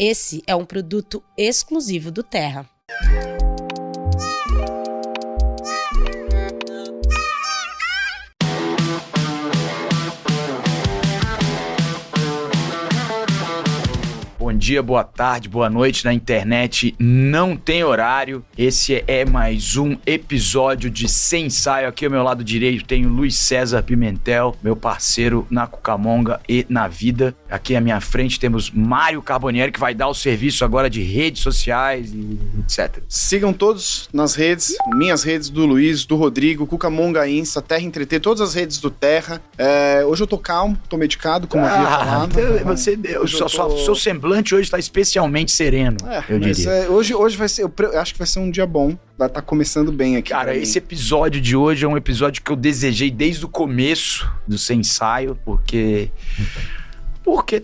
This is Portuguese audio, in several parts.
Esse é um produto exclusivo do Terra. Bom dia, boa tarde, boa noite na internet, não tem horário. Esse é mais um episódio de Sem Ensaio. Aqui ao meu lado direito tenho Luiz César Pimentel, meu parceiro na Cucamonga e na vida. Aqui à minha frente temos Mário Carbonieri, que vai dar o serviço agora de redes sociais e etc. Sigam todos nas redes, minhas redes, do Luiz, do Rodrigo, Cucamonga, Insta, Terra Entreter, todas as redes do Terra. Hoje eu tô calmo, tô medicado, como havia falado. Seu semblante hoje está especialmente sereno, eu diria. Hoje vai ser, eu acho que vai ser um dia bom, vai estar começando bem aqui. Cara, esse episódio de hoje é um episódio que eu desejei desde o começo do Sem Ensaio, porque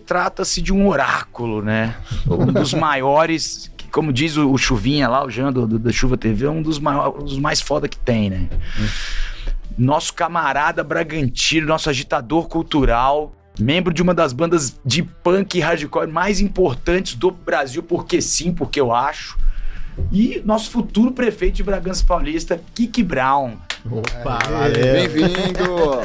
trata-se de um oráculo, né? Um dos maiores, que, como diz o Chuvinha lá, o Jean da Chuva TV, é um dos mais foda que tem, né? Nosso camarada Bragantino, nosso agitador cultural, membro de uma das bandas de punk e hardcore mais importantes do Brasil, porque sim, porque eu acho. E nosso futuro prefeito de Bragança Paulista, Kiki Brown. Opa, valeu. Bem-vindo!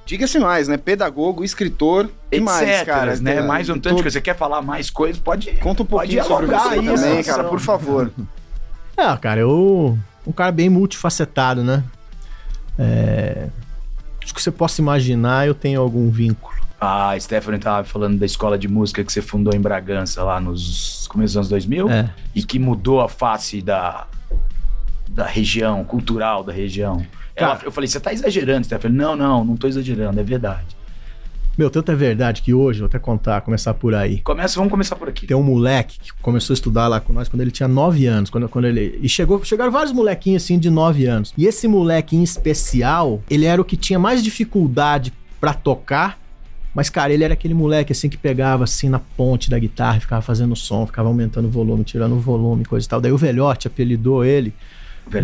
Diga-se mais, né? Pedagogo, escritor e mais, cara. Né? Mais um tanto que você quer falar mais coisas, pode... Conta um pouquinho sobre você também, cara, por favor. Cara, eu... Um cara bem multifacetado, né? Acho que você possa imaginar, eu tenho algum vínculo. A Stephanie tava falando da escola de música que você fundou em Bragança lá nos começos dos anos 2000 e que mudou a face da região, cultural da região. Eu falei, você tá exagerando, Stephanie. Não tô exagerando, é verdade. Meu, tanto é verdade que hoje, vou até começar por aí. Vamos começar por aqui. Tem um moleque que começou a estudar lá com nós quando ele tinha 9 anos. Chegaram vários molequinhos assim de 9 anos. E esse moleque em especial, ele era o que tinha mais dificuldade pra tocar. Mas, cara, ele era aquele moleque assim que pegava assim na ponte da guitarra, ficava fazendo som, ficava aumentando o volume, tirando o volume, coisa e tal. Daí o Velhote apelidou ele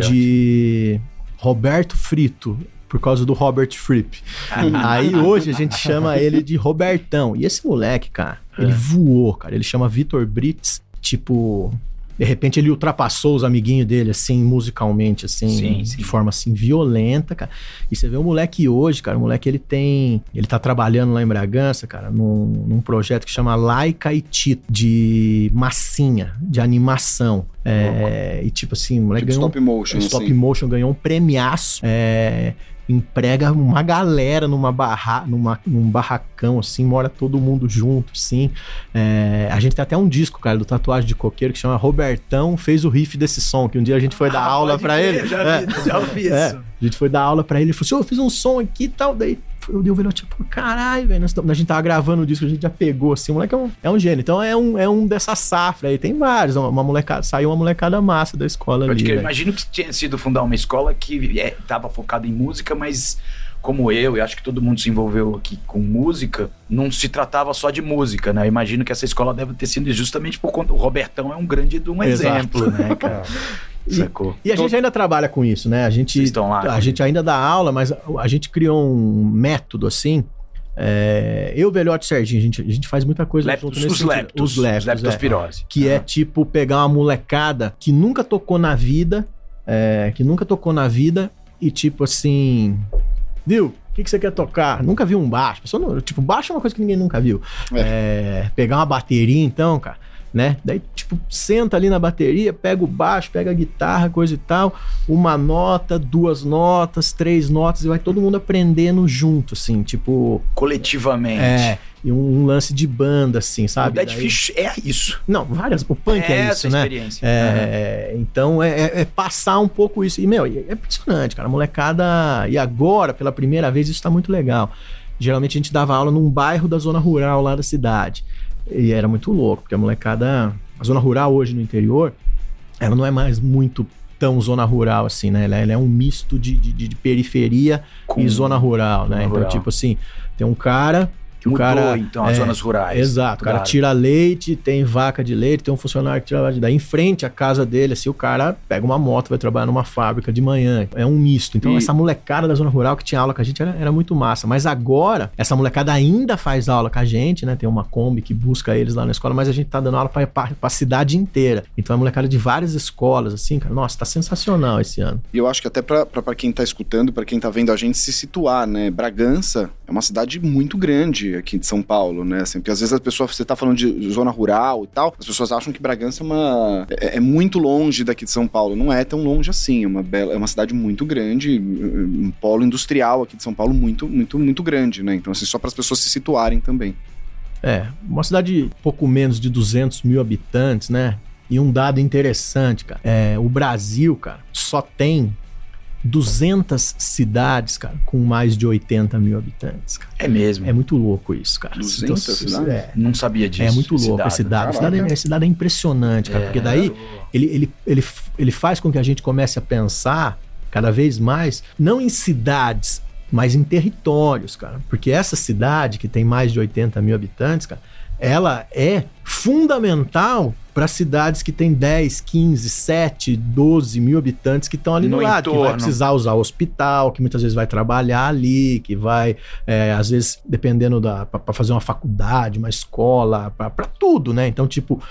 de Roberto Frito, por causa do Robert Fripp. Aí hoje a gente chama ele de Robertão. E esse moleque, cara, ele voou, cara. Ele chama Vitor Brits. Tipo, de repente ele ultrapassou os amiguinhos dele, assim, musicalmente, assim, de forma, assim, violenta, cara. E você vê o moleque hoje, cara, o moleque ele tá trabalhando lá em Bragança, cara, num projeto que chama Laika e Tito, de massinha, de animação. E tipo assim, o moleque ganhou stop motion, ganhou um premiaço, emprega uma galera num barracão, assim, mora todo mundo junto, assim. A gente tem até um disco, cara, do Tatuagem de Coqueiro, que chama Robertão Fez o Riff Desse Som, que um dia a gente foi dar aula pra ele. Já ouvi isso. A gente foi dar aula pra ele, ele falou assim, eu fiz um som aqui e tal, daí eu dei o Velhote, tipo, caralho, velho, a gente tava gravando o disco, a gente já pegou, assim, o moleque é um gênio, então é um dessa safra aí, tem vários, saiu uma molecada massa da escola ali. Eu imagino que tinha sido fundar uma escola que tava focada em música, mas como eu acho que todo mundo se envolveu aqui com música, não se tratava só de música, né? Eu imagino que essa escola deve ter sido justamente por conta, o Robertão é um grande exemplo, né, cara? E a gente ainda trabalha com isso, né? A gente ainda dá aula, mas a gente criou um método assim. Eu, Velhote e Serginho, a gente faz muita coisa junto nesse sentido. Os leptospirose. Que é tipo pegar uma molecada que nunca tocou na vida, e tipo assim, viu? O que você quer tocar? Nunca viu um baixo. Tipo, baixo é uma coisa que ninguém nunca viu. Pegar uma bateria, então, cara, né? Daí, tipo, senta ali na bateria, pega o baixo, pega a guitarra, coisa e tal, uma nota, 2 notas, 3 notas, e vai todo mundo aprendendo junto, assim, tipo... Coletivamente. E um lance de banda, assim, sabe? O Dead Fish é isso. Não, o punk é isso, né? Experiência. Então, é passar um pouco isso. E, meu, é impressionante, cara, a molecada... E agora, pela primeira vez, isso tá muito legal. Geralmente a gente dava aula num bairro da zona rural lá da cidade. E era muito louco, porque a molecada... A zona rural hoje no interior, ela não é mais muito tão zona rural assim, né? Ela é um misto de periferia e zona rural, né? Então, tipo assim, tem um cara Que o Mudou, cara, então, as zonas rurais. Exato, o cara tira leite, tem vaca de leite, tem um funcionário que tira leite. Daí em frente à casa dele, assim, o cara pega uma moto, vai trabalhar numa fábrica de manhã. É um misto. Então essa molecada da zona rural que tinha aula com a gente era muito massa. Mas agora, essa molecada ainda faz aula com a gente, né? Tem uma Kombi que busca eles lá na escola, mas a gente tá dando aula pra cidade inteira. Então é molecada de várias escolas, assim, cara. Nossa, tá sensacional esse ano. E eu acho que até pra quem tá escutando, pra quem tá vendo a gente se situar, né? Bragança é uma cidade muito grande aqui de São Paulo, né? Assim, porque às vezes você tá falando de zona rural e tal, as pessoas acham que Bragança é muito longe daqui de São Paulo. Não é tão longe assim, é uma cidade muito grande, um polo industrial aqui de São Paulo muito, muito, muito grande, né? Então, assim, só para as pessoas se situarem também. Uma cidade pouco menos de 200 mil habitantes, né? E um dado interessante, cara, o Brasil, cara, só tem 200 cidades, cara, com mais de 80 mil habitantes, cara. É mesmo? É muito louco isso, cara. 200 cidades? Não sabia disso. É muito louco a cidade. A cidade é impressionante, cara, porque daí ele faz com que a gente comece a pensar cada vez mais, não em cidades, mas em territórios, cara. Porque essa cidade, que tem mais de 80 mil habitantes, cara, ela é fundamental para cidades que têm 10, 15, 7, 12 mil habitantes que estão ali no lado, entorno. que vai precisar usar o hospital, que muitas vezes vai trabalhar ali, que vai, às vezes, dependendo para fazer uma faculdade, uma escola, para tudo, né? Então, tipo,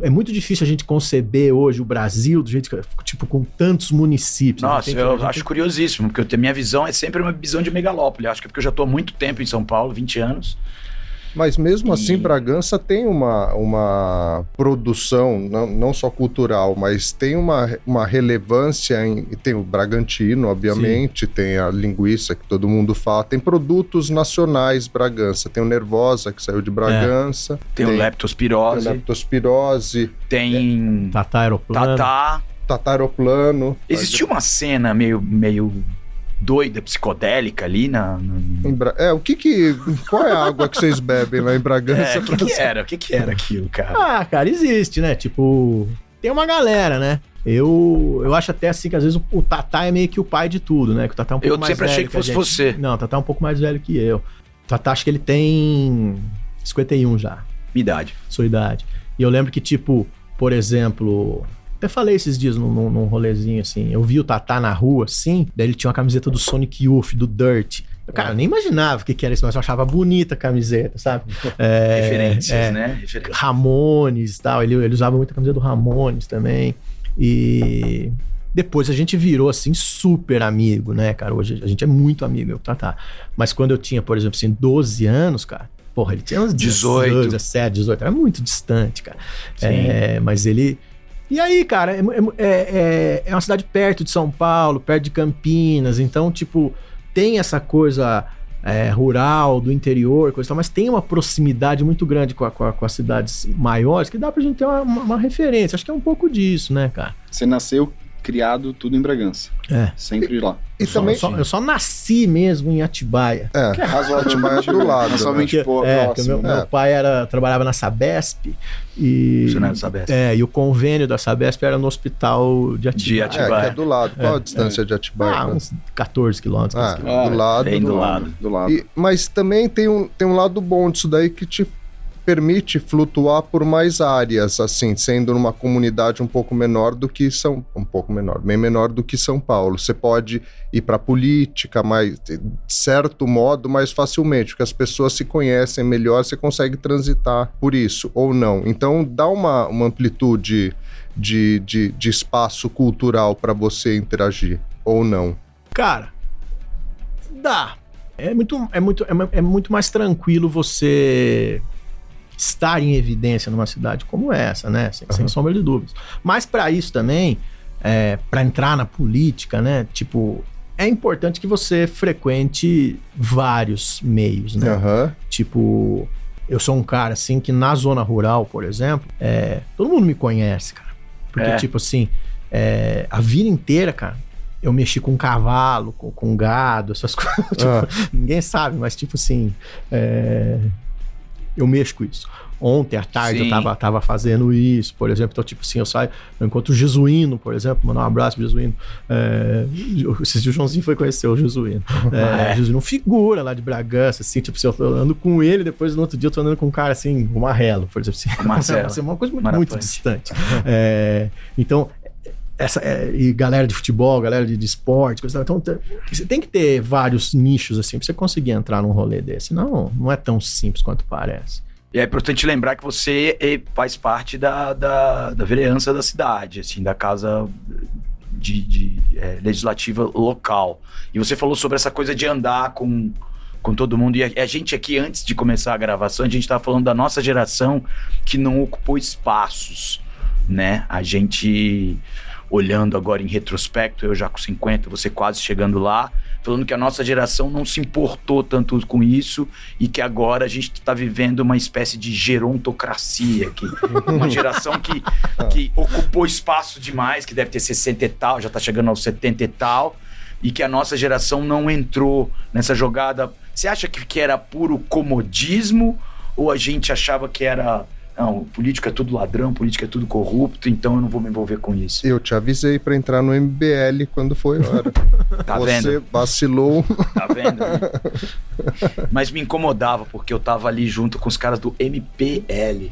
é muito difícil a gente conceber hoje o Brasil do jeito que, tipo, com tantos municípios. Nossa, eu acho curiosíssimo, porque a minha visão é sempre uma visão de megalópole. Acho que é porque eu já estou há muito tempo em São Paulo, 20 anos. Mas mesmo assim, Bragança tem uma produção, não só cultural, mas tem uma relevância, tem o Bragantino, obviamente, sim. Tem a linguiça que todo mundo fala, tem produtos nacionais Bragança, tem o Nervosa que saiu de Bragança. Tem o leptospirose. Tem... Tatá Aeroplano. Tatá Aeroplano. Existiu uma cena meio doida, psicodélica ali Qual é a água que vocês bebem lá em Bragança? O que era aquilo, cara? Cara, existe, né? Tipo, tem uma galera, né? Eu acho até assim que às vezes o Tatá é meio que o pai de tudo, né? Que o Tatá é um pouco mais velho. Eu sempre achei que fosse você. Não, o Tatá é um pouco mais velho que eu. O Tatá, acho que ele tem 51 já. Minha idade. Sua idade. E eu lembro que, tipo, por exemplo... Até falei esses dias num rolezinho, assim. Eu vi o Tatá na rua, assim. Daí ele tinha uma camiseta do Sonic Youth, do Dirt. Cara, eu nem imaginava o que era isso, mas eu achava bonita a camiseta, sabe? Referências, né? Ramones e tal. Ele usava muito a camiseta do Ramones também. E depois a gente virou, assim, super amigo, né, cara? Hoje a gente é muito amigo, eu, Tatá. Mas quando eu tinha, por exemplo, assim, 12 anos, cara... Porra, ele tinha uns 18, 17, 18. Era muito distante, cara. Mas ele... E aí, cara, é uma cidade perto de São Paulo, perto de Campinas, então, tipo, tem essa coisa rural, do interior, coisa e tal, mas tem uma proximidade muito grande com as cidades maiores que dá pra gente ter uma referência. Acho que é um pouco disso, né, cara? Você nasceu, criado, tudo em Bragança. Sempre lá. Eu só nasci mesmo em Atibaia. Que é razoavelmente Atibaia do lado. Razoavelmente próximo. Meu pai trabalhava na Sabesp. Funcionário da Sabesp. E o convênio da Sabesp era no hospital de Atibaia. Que é do lado. Qual a distância de Atibaia? Uns 14 quilômetros. Do lado. Bem do lado. Mas também tem um lado bom disso daí que te permite flutuar por mais áreas, assim, sendo numa comunidade um pouco menor do que bem menor do que São Paulo. Você pode ir para política, de certo modo, mais facilmente, porque as pessoas se conhecem melhor, você consegue transitar por isso, ou não. Então, dá uma amplitude de espaço cultural para você interagir, ou não. Cara, dá. É muito mais tranquilo você... estar em evidência numa cidade como essa, né? Sem sombra de dúvidas. Mas para isso também, para entrar na política, né? Tipo, é importante que você frequente vários meios, né? Tipo, eu sou um cara, assim, que na zona rural, por exemplo, todo mundo me conhece, cara. Porque, tipo assim, a vida inteira, cara, eu mexi com cavalo, com gado, essas coisas. Tipo, ninguém sabe, mas tipo assim... eu mexo com isso. Ontem à tarde Sim. eu tava fazendo isso, por exemplo. Então, tipo assim, eu encontro o Jesuíno, por exemplo, mandar um abraço pro Jesuíno. Esses dias o Joãozinho foi conhecer o Jesuíno. O Jesuíno figura lá de Bragança, assim, tipo assim, eu tô andando com ele, depois no outro dia eu tô andando com um cara assim, o Marrelo, por exemplo. Assim, Marcelo. É uma coisa muito distante. Então, e galera de futebol, galera de esporte, coisa, então você tem que ter vários nichos assim pra você conseguir entrar num rolê desse. Não é tão simples quanto parece. E é importante lembrar que você faz parte da vereança da cidade, assim, da casa legislativa local. E você falou sobre essa coisa de andar com todo mundo. E a gente aqui, antes de começar a gravação, a gente estava falando da nossa geração que não ocupou espaços, né? A gente, olhando agora em retrospecto, eu já com 50, você quase chegando lá, falando que a nossa geração não se importou tanto com isso e que agora a gente está vivendo uma espécie de gerontocracia, uma geração que ocupou espaço demais, que deve ter 60 e tal, já está chegando aos 70 e tal, e que a nossa geração não entrou nessa jogada. Você acha que era puro comodismo ou a gente achava que era... Não, político é tudo ladrão, político é tudo corrupto, então eu não vou me envolver com isso. Eu te avisei pra entrar no MBL quando foi hora. Tá Você vendo? vacilou. Tá vendo? Mas me incomodava, porque eu tava ali junto com os caras do MPL.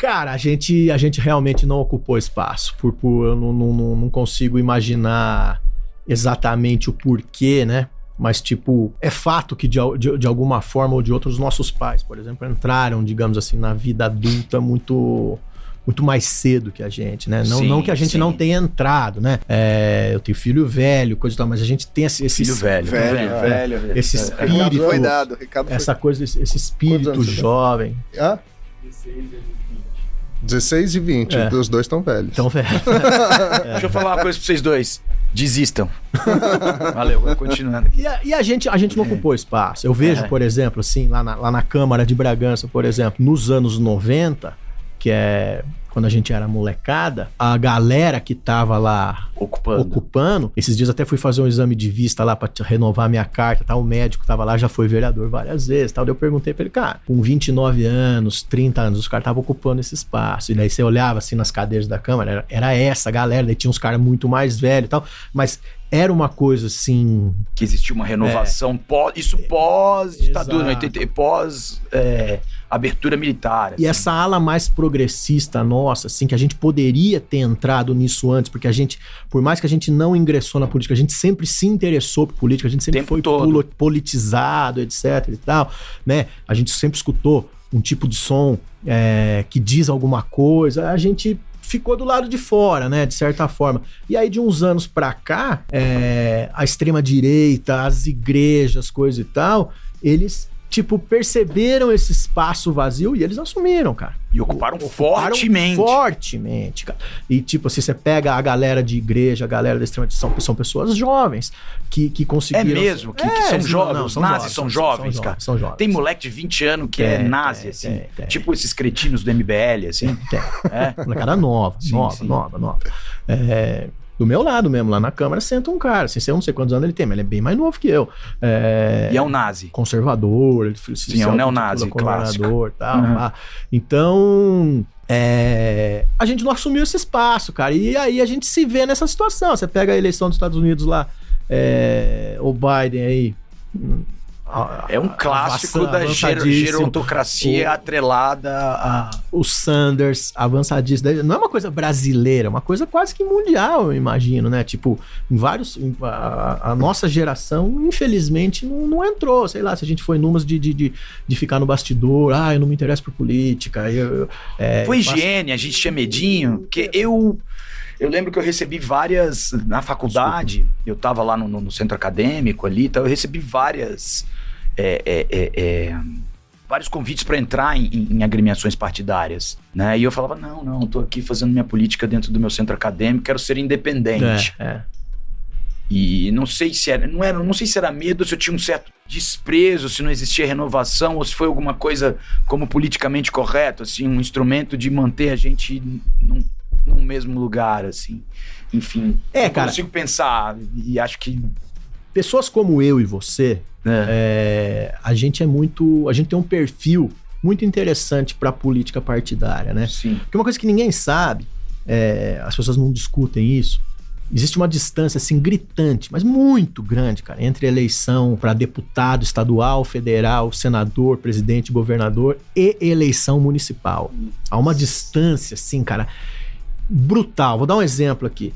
Cara, a gente realmente não ocupou espaço. Eu não consigo imaginar exatamente o porquê, né? Mas, tipo, é fato que de alguma forma ou de outra, os nossos pais, por exemplo, entraram, digamos assim, na vida adulta muito mais cedo que a gente, né? Não que a gente não tenha entrado, né? Eu tenho filho velho, coisa e tal, mas a gente tem esse Filho velho. esse espírito, Recado foi dado. essa coisa, esse espírito jovem. 16 e 20, os dois estão velhos. Então, velho. Deixa eu falar uma coisa pra vocês dois. Desistam. Valeu, vou continuando aqui. E a gente não ocupou espaço. Eu vejo, por exemplo, assim, lá na Câmara de Bragança, por exemplo, nos anos 90, que é quando a gente era molecada, a galera que tava lá ocupando, esses dias até fui fazer um exame de vista lá pra renovar minha carta, tá? O médico tava lá, já foi vereador várias vezes, tal. Daí eu perguntei pra ele, cara, com 29 anos, 30 anos, os caras estavam ocupando esse espaço. E daí você olhava assim nas cadeiras da Câmara, era essa galera, daí tinha uns caras muito mais velhos e tal, mas era uma coisa assim... Que existia uma renovação pós-ditadura, pós abertura militar. Assim. E essa ala mais progressista nossa, assim, que a gente poderia ter entrado nisso antes, porque a gente, por mais que a gente não ingressou na política, a gente sempre se interessou por política, a gente sempre foi politizado, etc e tal, né? A gente sempre escutou um tipo de som que diz alguma coisa, a gente ficou do lado de fora, né, de certa forma. E aí, de uns anos pra cá, a extrema-direita, as igrejas, coisa e tal, eles, tipo, perceberam esse espaço vazio e eles assumiram, cara. E ocuparam fortemente. Fortemente, cara. E, tipo, assim, você pega a galera de igreja, a galera da extrema-direita, são pessoas jovens que conseguiram... É mesmo? Que são jovens? Os nazis são jovens, cara? São jovens. Tem moleque de 20 anos que é nazi, assim? Tem. Tipo esses cretinos do MBL, assim? Tem. Molecada nova. Do meu lado mesmo, lá na Câmara, senta um cara. Assim, eu não sei quantos anos ele tem, mas ele é bem mais novo que eu. E é um nazi. Conservador. Ele Sim, é um neonazi clássico. Tal, Então, a gente não assumiu esse espaço, cara. E aí a gente se vê nessa situação. Você pega a eleição dos Estados Unidos lá, o Biden aí... É um clássico da gerontocracia atrelada a... O Sanders, avançadíssimo. Não é uma coisa brasileira, é uma coisa quase que mundial, eu imagino, né? Tipo, em vários... A nossa geração, infelizmente, não entrou. Sei lá, se a gente foi numas de ficar no bastidor, eu não me interesso por política. Foi higiene, a gente tinha medinho, porque eu lembro que eu recebi várias... Na faculdade, eu tava lá no centro acadêmico ali, então eu recebi vários convites para entrar em agremiações partidárias, né? E eu falava, não, tô aqui fazendo minha política dentro do meu centro acadêmico, quero ser independente. E não sei se era medo, se eu tinha um certo desprezo, se não existia renovação, ou se foi alguma coisa como politicamente correto, assim, um instrumento de manter a gente num mesmo lugar, assim. Enfim, cara, consigo pensar e acho que pessoas como eu e você, a gente tem um perfil muito interessante para a política partidária, né? Sim. Porque uma coisa que ninguém sabe, as pessoas não discutem isso, existe uma distância assim gritante, mas muito grande, cara, entre eleição para deputado estadual, federal, senador, presidente, governador e eleição municipal. Há uma distância assim, cara, brutal. Vou dar um exemplo aqui.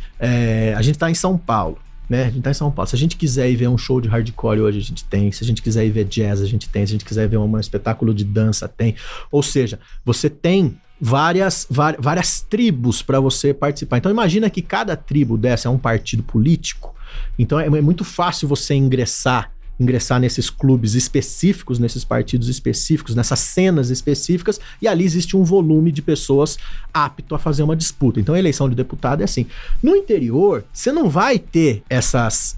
A gente tá em São Paulo, né? A gente tá em São Paulo. Se a gente quiser ir ver um show de hardcore hoje, a gente tem. Se a gente quiser ir ver jazz, a gente tem. Se a gente quiser ver um espetáculo de dança, tem. Ou seja, você tem várias tribos para você participar. Então imagina que cada tribo dessa é um partido político. Então é muito fácil você ingressar nesses clubes específicos, nesses partidos específicos, nessas cenas específicas, e ali existe um volume de pessoas apto a fazer uma disputa. Então a eleição de deputado é assim. No interior, você não vai ter essas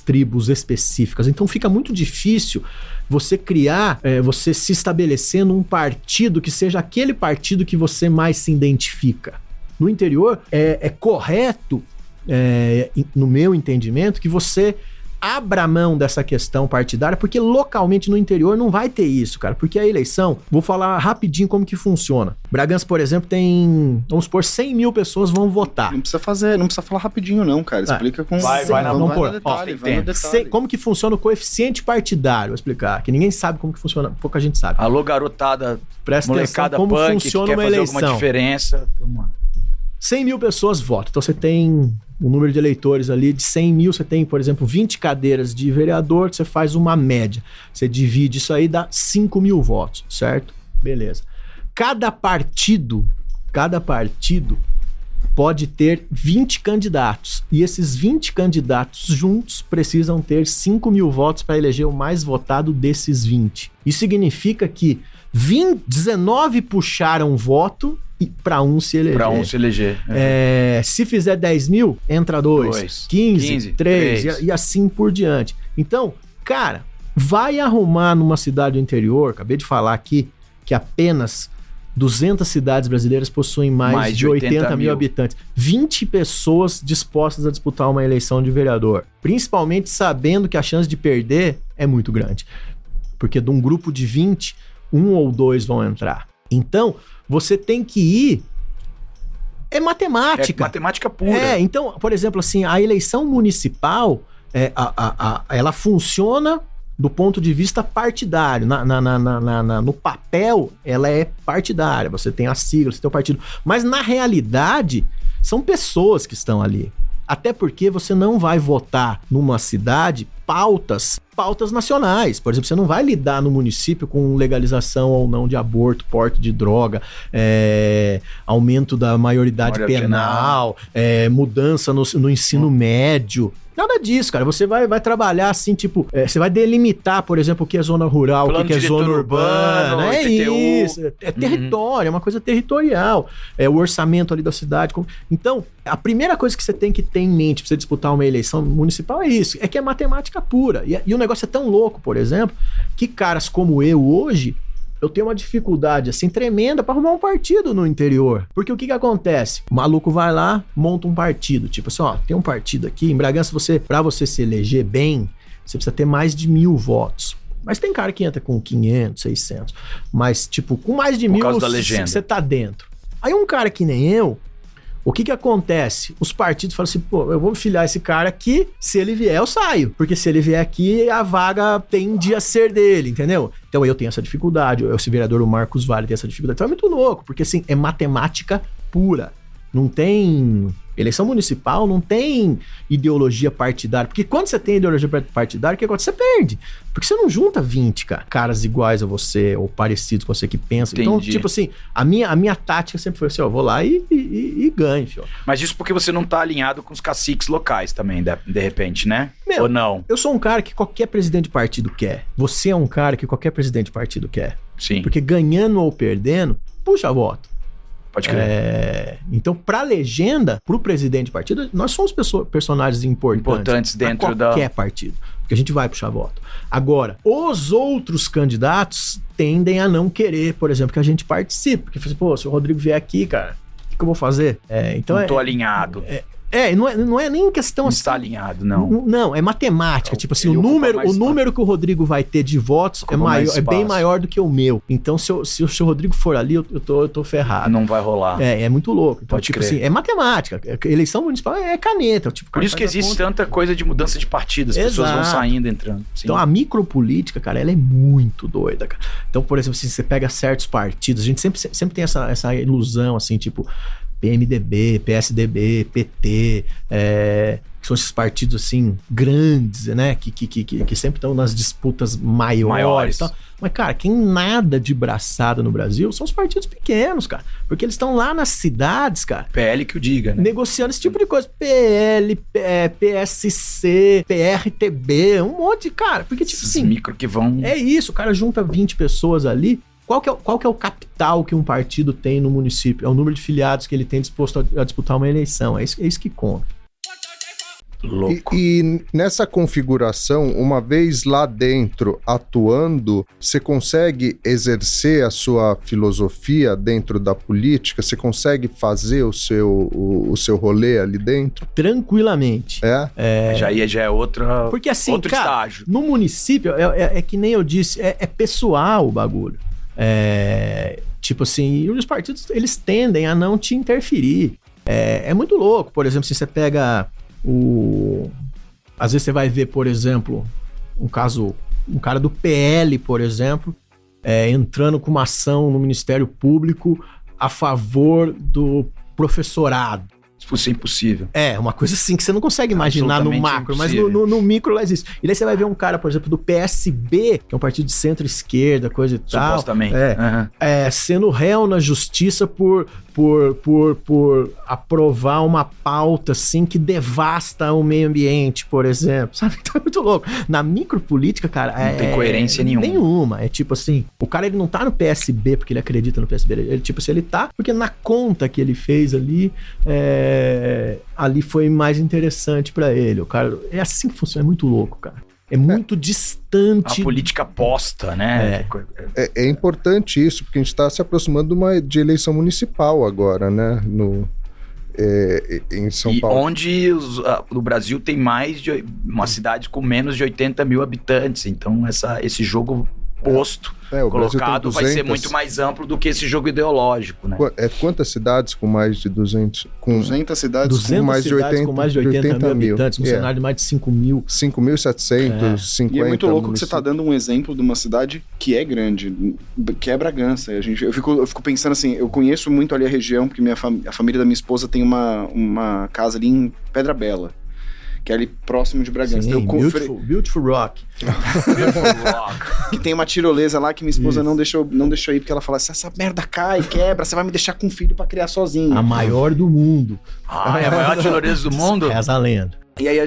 tribos específicas, então fica muito difícil você criar, você se estabelecer num partido que seja aquele partido que você mais se identifica. No interior, é correto, no meu entendimento, que você abra mão dessa questão partidária, porque localmente no interior não vai ter isso, cara, porque a eleição, vou falar rapidinho como que funciona. Bragança, por exemplo, tem, vamos supor, 100 mil pessoas vão votar. Não precisa falar rapidinho não, cara, explica com... Vai no detalhe. Como que funciona o coeficiente partidário, vou explicar, que ninguém sabe como que funciona, pouca gente sabe. Alô, garotada, presta molecada atenção como punk, funciona que quer uma fazer eleição. alguma diferença. 100 mil pessoas votam, então você tem o número de eleitores ali de 100 mil, você tem, por exemplo, 20 cadeiras de vereador, você faz uma média. Você divide isso aí, dá 5 mil votos, certo? Beleza. Cada partido pode ter 20 candidatos. E esses 20 candidatos juntos precisam ter 5 mil votos para eleger o mais votado desses 20. Isso significa que 19 puxaram voto e para um se eleger. Se fizer 10 mil, entra 2, 15, 3 e assim por diante. Então, cara, vai arrumar numa cidade do interior, acabei de falar aqui, que apenas 200 cidades brasileiras possuem mais de 80 mil habitantes. 20 pessoas dispostas a disputar uma eleição de vereador, principalmente sabendo que a chance de perder é muito grande. Porque de um grupo de 20, 1 ou 2 vão entrar. Então, você tem que ir... É matemática. É matemática pura. Então, por exemplo, assim, a eleição municipal, ela funciona do ponto de vista partidário. No papel, ela é partidária. Você tem a sigla, você tem o partido. Mas, na realidade, são pessoas que estão ali. Até porque você não vai votar numa cidade pautas nacionais. Por exemplo, você não vai lidar no município com legalização ou não de aborto, porte de droga, aumento da maioridade penal, mudança no ensino médio. Nada disso, cara. Você vai trabalhar assim, tipo, você vai delimitar, por exemplo, o que é zona rural, o que é zona urbana. É isso. É território, é uma coisa territorial. É o orçamento ali da cidade. Então, a primeira coisa que você tem que ter em mente pra você disputar uma eleição municipal é isso. É que é matemática pura. E o negócio é tão louco, por exemplo, que caras como eu hoje, eu tenho uma dificuldade, assim, tremenda pra arrumar um partido no interior. Porque o que acontece? O maluco vai lá, monta um partido. Tipo assim, ó, tem um partido aqui. Em Bragança, pra você se eleger bem, você precisa ter mais de 1.000 votos. Mas tem cara que entra com 500, 600. Mas, tipo, com mais de 1.000, você tá dentro. Aí um cara que nem eu, o que acontece? Os partidos falam assim, pô, eu vou filiar esse cara aqui, se ele vier eu saio, porque se ele vier aqui, a vaga tende a ser dele, entendeu? Então eu tenho essa dificuldade, esse vereador, o Marcos Vale, tem essa dificuldade. Então é muito louco, porque assim, é matemática pura. Não tem... Eleição municipal não tem ideologia partidária. Porque quando você tem ideologia partidária, o que acontece? Você perde. Porque você não junta 20 caras iguais a você, ou parecidos com você que pensam. Entendi. Então, tipo assim, a minha tática sempre foi assim, ó, vou lá e ganho, filho. Mas isso porque você não tá alinhado com os caciques locais também, de repente, né? Ou não? Eu sou um cara que qualquer presidente de partido quer. Você é um cara que qualquer presidente de partido quer. Sim. Porque ganhando ou perdendo, puxa voto. Pode crer. Então, pra legenda, pro presidente de partido, nós somos personagens importantes dentro qualquer partido. Porque a gente vai puxar voto. Agora, os outros candidatos tendem a não querer, por exemplo, que a gente participe. Porque, pô, se o Rodrigo vier aqui, cara, o que eu vou fazer? Então não tô alinhado. Não é nem questão Não assim. está alinhado, não. Não, é matemática. Tipo assim, Ele o ocupa mais número que o Rodrigo vai ter de votos Ocupa mais é bem espaço. maior do que o meu. Então, se o Rodrigo for ali, eu tô ferrado. Não vai rolar. É muito louco. Então, Pode tipo crer. assim, é matemática. Eleição municipal é caneta. Tipo, o Por cara isso que faz a existe conta. tanta coisa de mudança de partido. As pessoas vão Exato. saindo, entrando. Sim. Então, a micropolítica, cara, ela é muito doida, cara. Então, por exemplo, se você pega certos partidos, a gente sempre tem essa ilusão, assim, tipo, PMDB, PSDB, PT, que são esses partidos, assim, grandes, né? Que sempre estão nas disputas maiores e tal. Mas, cara, quem nada de braçada no Brasil são os partidos pequenos, cara. Porque eles estão lá nas cidades, cara, PL que o diga, né? negociando esse tipo de coisa. PL, PSC, PRTB, um monte de cara. Porque, tipo Esses assim, micro que vão... é isso, o cara junta 20 pessoas ali. Qual que é o capital que um partido tem no município? É o número de filiados que ele tem disposto a disputar uma eleição. É isso que conta. Louco. E nessa configuração, uma vez lá dentro atuando, você consegue exercer a sua filosofia dentro da política? Você consegue fazer o seu rolê ali dentro? Tranquilamente. Já é outra, Porque assim, outro cara, estágio. no município, é que nem eu disse, é pessoal o bagulho. Tipo assim, e os partidos, eles tendem a não te interferir. É muito louco. Por exemplo, se você pega às vezes você vai ver, por exemplo, um cara do PL, por exemplo, entrando com uma ação no Ministério Público a favor do professorado. Isso é impossível. Uma coisa assim que você não consegue imaginar no Absolutamente macro, mas impossível. no micro lá existe. E daí você vai ver um cara, por exemplo, do PSB, que é um partido de centro-esquerda, coisa e tal. Supostamente. Aham. Sendo réu na justiça por aprovar uma pauta assim que devasta o meio ambiente, por exemplo, sabe? Então é muito louco. Na micropolítica, cara, Não tem coerência nenhuma. Nenhuma. É tipo assim, o cara ele não tá no PSB porque ele acredita no PSB, ele tipo assim, ele tá porque na conta que ele fez ali, ali foi mais interessante pra ele. O cara, é assim que funciona, é muito louco, cara. É muito distante. A política posta, né? É importante isso, porque a gente está se aproximando de eleição municipal agora, né? Em São Paulo. Onde no Brasil tem mais de uma cidade com menos de 80 mil habitantes. Então, esse jogo posto, o Brasil tem colocado, vai ser muito mais amplo do que esse jogo ideológico, né? Quantas cidades com mais de 200? 200 cidades 200 com mais de cidades 80, com mais de 80 mil habitantes, um É. cenário de mais de 5 mil. 5.750. E é muito louco que você tá dando um exemplo de uma cidade que é grande, que é Bragança. Eu fico pensando assim, eu conheço muito ali a região, porque a família da minha esposa tem uma casa ali em Pedra Bela, que é ali próximo de Bragança. Sim, beautiful rock. Que tem uma tirolesa lá que minha esposa Isso. não deixou ir, porque ela fala, se essa merda cai, quebra, você vai me deixar com um filho pra criar sozinho. A maior do mundo. É a maior tirolesa do mundo? Reza a lenda. E aí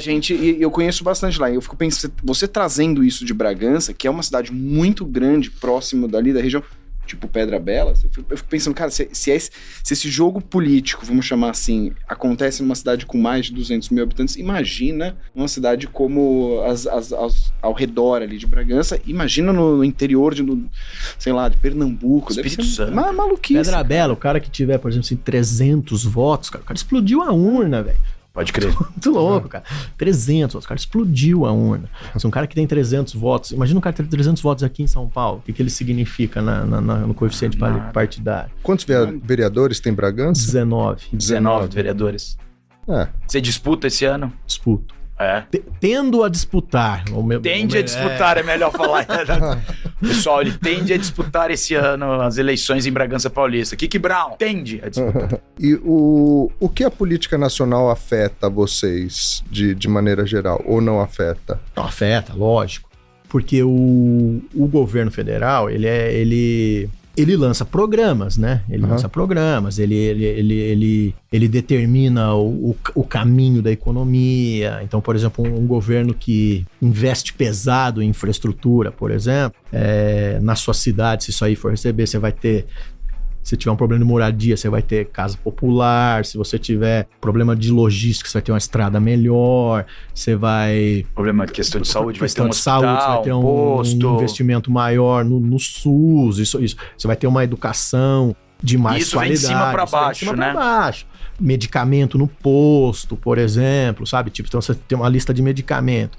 eu conheço bastante lá, e eu fico pensando, você trazendo isso de Bragança, que é uma cidade muito grande, próximo dali da região, tipo Pedra Bela, eu fico pensando, cara, se esse jogo político, vamos chamar assim, acontece numa cidade com mais de 200 mil habitantes, imagina uma cidade como ao redor ali de Bragança, imagina no interior sei lá, de Pernambuco. Espírito Santo. Maluquice. Pedra Bela, o cara que tiver, por exemplo, assim, 300 votos, cara, o cara explodiu a urna, velho. Pode crer. Muito louco, cara. 300 votos, o cara explodiu a urna. Se um cara que tem 300 votos, imagina um cara que tem 300 votos aqui em São Paulo, o que ele significa no coeficiente partidário? Quantos vereadores tem Bragança? 19 vereadores. Você disputa esse ano? Disputo. Tendo a disputar. Tende a disputar, é melhor falar. Pessoal, ele tende a disputar esse ano as eleições em Bragança Paulista. Kiki Brown tende a disputar. E o que a política nacional afeta vocês de maneira geral? Ou não afeta? Não afeta, lógico. Porque o governo federal, ele lança programas, né? Ele lança programas, ele determina o caminho da economia. Então, por exemplo, um governo que investe pesado em infraestrutura, por exemplo, na sua cidade, se isso aí for receber, você vai ter... Se tiver um problema de moradia, você vai ter casa popular. Se você tiver problema de logística, você vai ter uma estrada melhor. Você vai... Problema de questão de saúde, vai ter um hospital, você vai ter um posto, investimento maior no SUS. Isso. Você vai ter uma educação. de mais Isso vem qualidade. de cima pra Isso vem de baixo, cima né? pra baixo. Medicamento no posto, por exemplo, sabe? Tipo, então você tem uma lista de medicamento.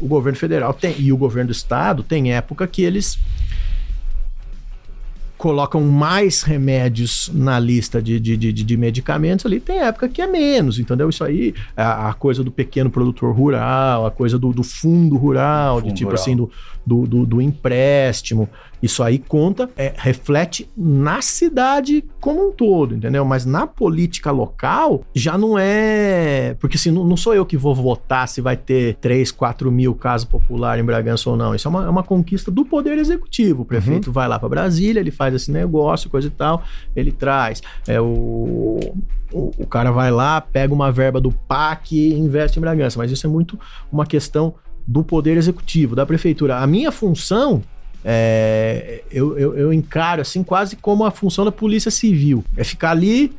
O governo federal e o governo do estado tem época que eles colocam mais remédios na lista de medicamentos ali, tem época que é menos, entendeu? Isso aí, a coisa do pequeno produtor rural, a coisa do fundo rural, de tipo assim, do empréstimo, isso aí conta, reflete na cidade como um todo, entendeu? Mas na política local, já não é... Porque assim, não sou eu que vou votar se vai ter 3, 4 mil casas populares em Bragança ou não. Isso é uma conquista do poder executivo. O prefeito vai lá para Brasília, ele faz esse negócio, coisa e tal, ele traz. O cara vai lá, pega uma verba do PAC e investe em Bragança. Mas isso é muito uma questão do poder executivo, da prefeitura. A minha função... eu encaro assim quase como a função da polícia civil, é ficar ali,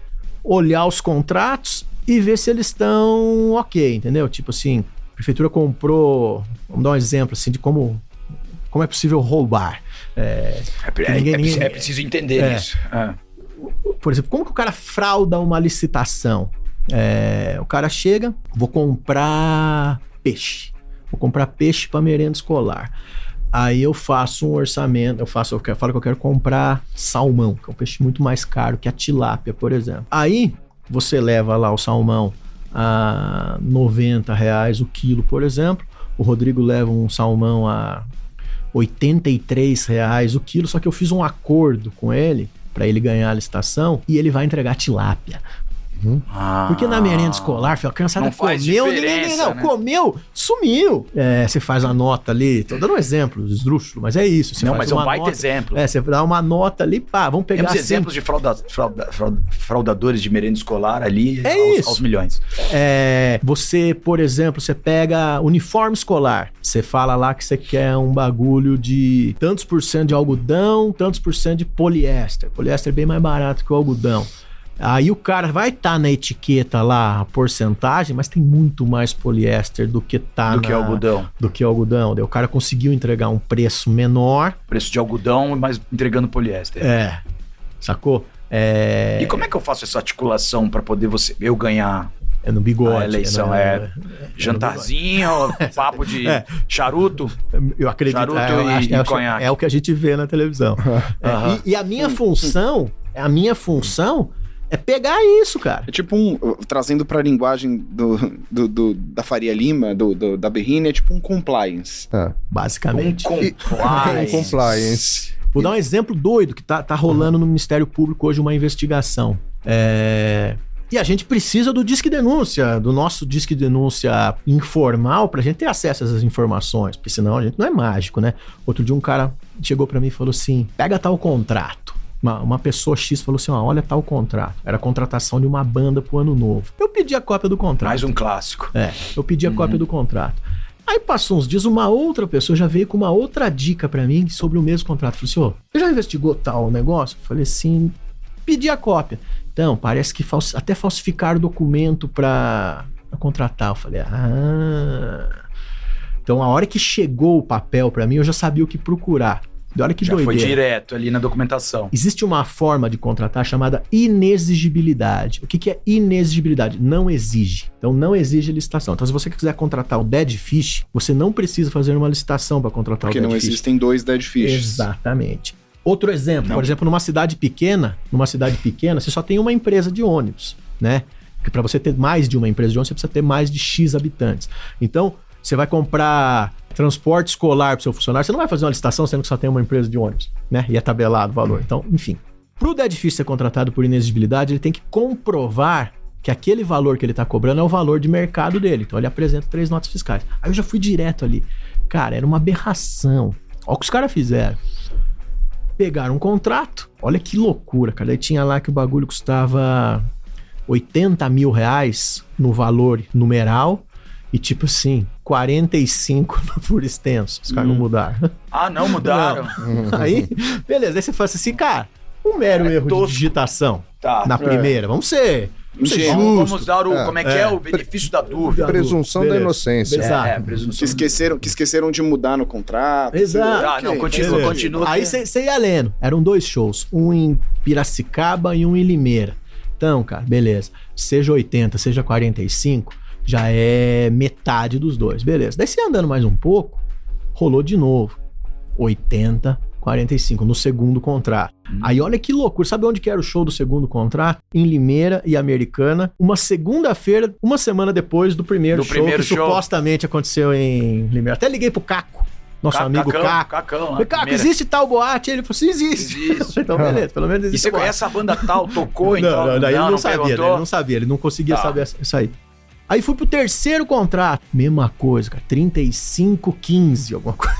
olhar os contratos e ver se eles estão ok, entendeu? Tipo assim, a prefeitura comprou, vamos dar um exemplo assim de como é possível roubar. É preciso entender isso. Por exemplo, como que o cara frauda uma licitação? O cara chega, vou comprar peixe para merenda escolar. Aí eu faço um orçamento, eu falo que eu quero comprar salmão, que é um peixe muito mais caro que a tilápia, por exemplo. Aí você leva lá o salmão a R$90 o quilo, por exemplo. O Rodrigo leva um salmão a R$83 o quilo, só que eu fiz um acordo com ele para ele ganhar a licitação e ele vai entregar tilápia. Porque na merenda escolar, a criançada comeu, comeu, sumiu. Você faz a nota ali, tô dando um exemplo, esdrúxulo, mas é isso. Mas é um baita exemplo. Você dá uma nota ali, vamos pegar... Temos exemplos de fraudadores de merenda escolar ali aos milhões. Você, por exemplo, você pega uniforme escolar, você fala lá que você quer um bagulho de tantos % de algodão, tantos % de poliéster. Poliéster é bem mais barato que o algodão. Aí o cara vai estar na etiqueta lá a porcentagem, mas tem muito mais poliéster do que algodão. Do que algodão. Daí o cara conseguiu entregar um preço menor. Preço de algodão, mas entregando poliéster. Sacou? E como é que eu faço essa articulação para poder eu ganhar? É no bigode. A eleição jantarzinho, papo de charuto. Eu acredito. Charuto e conhaque. É o que a gente vê na televisão. E a minha função é pegar isso, cara. É tipo trazendo pra linguagem da Faria Lima, da Berrini, é tipo um compliance. Basicamente. Compliance. Vou dar um exemplo doido que tá rolando no Ministério Público hoje uma investigação. E a gente precisa do Disque Denúncia, do nosso Disque Denúncia informal, pra gente ter acesso a essas informações, porque senão a gente não é mágico, né? Outro dia um cara chegou pra mim e falou assim, pega tal contrato. Uma pessoa X falou assim, olha tal contrato. Era a contratação de uma banda pro ano novo. Eu pedi a cópia do contrato. Mais um clássico. Eu pedi a cópia do contrato. Aí passou uns dias, uma outra pessoa já veio com uma outra dica pra mim sobre o mesmo contrato. Falei assim, você já investigou tal negócio? Falei assim, pedi a cópia. Então, parece que até falsificaram o documento pra contratar. Eu falei, Então, a hora que chegou o papel pra mim, eu já sabia o que procurar. Olha que doideira. Foi direto ali na documentação. Existe uma forma de contratar chamada inexigibilidade. O que é inexigibilidade? Não exige. Então, não exige licitação. Então, se você quiser contratar o Dead Fish, você não precisa fazer uma licitação para contratar o Dead Fish. Porque não existem 2 Dead Fish. Exatamente. Outro exemplo, por exemplo, numa cidade pequena, você só tem uma empresa de ônibus, né? Porque para você ter mais de uma empresa de ônibus, você precisa ter mais de X habitantes. Então, você vai comprar transporte escolar para o seu funcionário, você não vai fazer uma licitação sendo que só tem uma empresa de ônibus, né? E é tabelado o valor. Então, enfim. Para o Dead Fish ser contratado por inexigibilidade, ele tem que comprovar que aquele valor que ele está cobrando é o valor de mercado dele. Então, ele apresenta 3 notas fiscais. Aí eu já fui direto ali. Cara, era uma aberração. Olha o que os caras fizeram. Pegaram um contrato. Olha que loucura, cara. Daí tinha lá que o bagulho custava R$80 mil no valor numeral. E tipo assim, 45 por extenso. Os caras não mudaram. Não mudaram? Não. Aí, beleza. Aí você fala assim, cara, um mero erro de digitação na primeira. Vamos ser Vamos dar o, como é que é? O benefício da dúvida. Presunção da inocência. Exato. Presunção. Que esqueceram de mudar no contrato. Exato. Não, continua. Aí você ia lendo. Eram 2 shows. Um em Piracicaba e um em Limeira. Então, cara, beleza. Seja 80, seja 45, já é metade dos 2. Beleza. Daí você andando mais um pouco, rolou de novo. 80, 45, no segundo contrato. Aí olha que loucura. Sabe onde que era o show do segundo contrato? Em Limeira e Americana. Uma segunda-feira, uma semana depois do primeiro show que supostamente aconteceu em Limeira. Até liguei pro Caco. Nosso amigo Caco. Cacão, Falei, Caco, existe tal boate? Ele falou assim, existe. Então, beleza, pelo menos E existe. você conhece a banda tal? Tocou, então? Não, ele não sabia, ele não conseguia saber isso aí. Aí fui pro terceiro contrato. Mesma coisa, cara. 35,15, alguma coisa.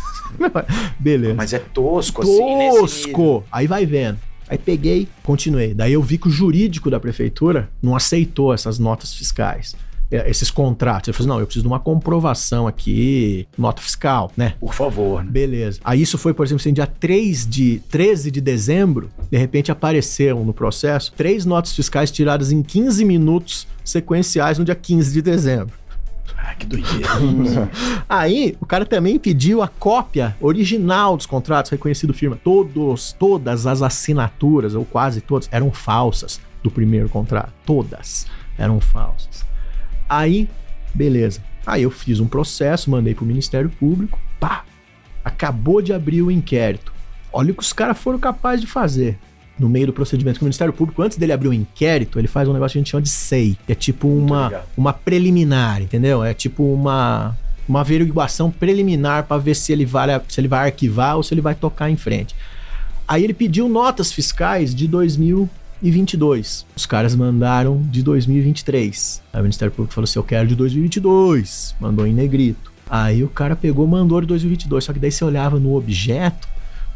Beleza. Mas é tosco, assim, Tosco! Aí vai vendo. Aí peguei, continuei. Daí eu vi que o jurídico da prefeitura não aceitou essas notas fiscais. Esses contratos. Ele falou assim, não, eu preciso de uma comprovação aqui, nota fiscal, né? Por favor. Né? Beleza. Aí isso foi, por exemplo, assim, dia 13 de dezembro, de repente apareceram no processo 3 notas fiscais tiradas em 15 minutos sequenciais no dia 15 de dezembro. Ah, que doideira. Aí, o cara também pediu a cópia original dos contratos, reconhecido firma. Todas as assinaturas, ou quase todas, eram falsas do primeiro contrato. Todas eram falsas. Aí, beleza. Aí eu fiz um processo, mandei pro Ministério Público, pá! Acabou de abrir o inquérito. Olha o que os caras foram capazes de fazer no meio do procedimento. Que o Ministério Público, antes dele abrir o inquérito, ele faz um negócio que a gente chama de SEI, que é tipo uma preliminar, entendeu? É tipo uma averiguação preliminar para ver se ele vai arquivar ou se ele vai tocar em frente. Aí ele pediu notas fiscais de 2022. Os caras mandaram de 2023. Aí o Ministério Público falou assim, eu quero de 2022. Mandou em negrito. Aí o cara pegou, mandou de 2022. Só que daí você olhava no objeto,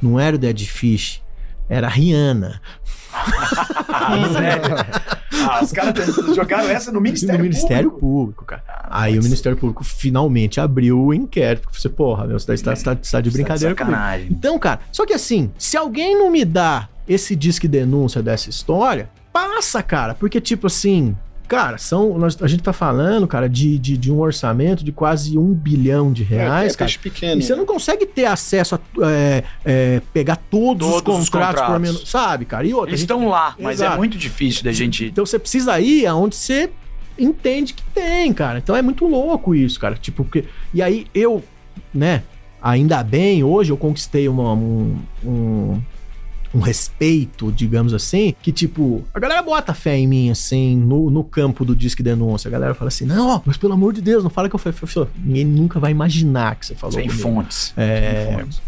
não era o Dead Fish, era a Rihanna. Sério? Os caras jogaram essa no Ministério Público, cara. Aí o Ministério Público finalmente abriu o inquérito. Você, porra, meu, você tá de brincadeira comigo. Então, cara, só que assim, se alguém não me dá esse disque denúncia dessa história, passa, cara. Porque, tipo assim, cara, a gente tá falando, cara, de um orçamento de quase R$1 bilhão, cara. Pequeno. E você não consegue ter acesso a pegar todos os contratos por menos, sabe, cara? E outra, eles estão lá, mas Exato. É muito difícil da gente... Então você precisa ir aonde você entende que tem, cara. Então é muito louco isso, cara. Tipo, porque... E aí eu, né, ainda bem, hoje eu conquistei um respeito, digamos assim, que tipo, a galera bota fé em mim, assim, no campo do Disque Denúncia. A galera fala assim, não, mas pelo amor de Deus, não fala que eu falei. Ninguém nunca vai imaginar que você falou Sem comigo. fontes.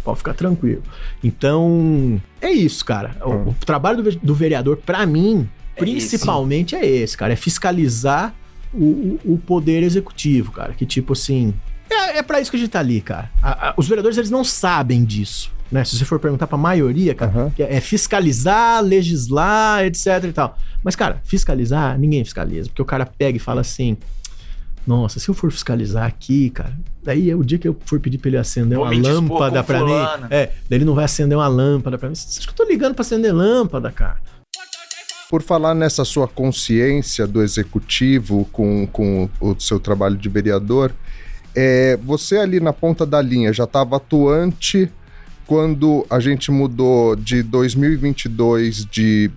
Pode ficar tranquilo. Então, é isso, cara. O trabalho do vereador, pra mim, principalmente é esse, cara. É fiscalizar o poder executivo, cara. Que tipo assim, é pra isso que a gente tá ali, cara. Os vereadores, eles não sabem disso. Né? Se você for perguntar pra maioria, cara, que é fiscalizar, legislar, etc e tal. Mas, cara, fiscalizar, ninguém fiscaliza. Porque o cara pega e fala assim, nossa, se eu for fiscalizar aqui, cara, daí é o dia que eu for pedir pra ele acender uma lâmpada pra mim, daí ele não vai acender uma lâmpada pra mim. Você acha que eu tô ligando pra acender lâmpada, cara? Por falar nessa sua consciência do executivo com o seu trabalho de vereador, você ali na ponta da linha já estava atuante quando a gente mudou de 2022 de,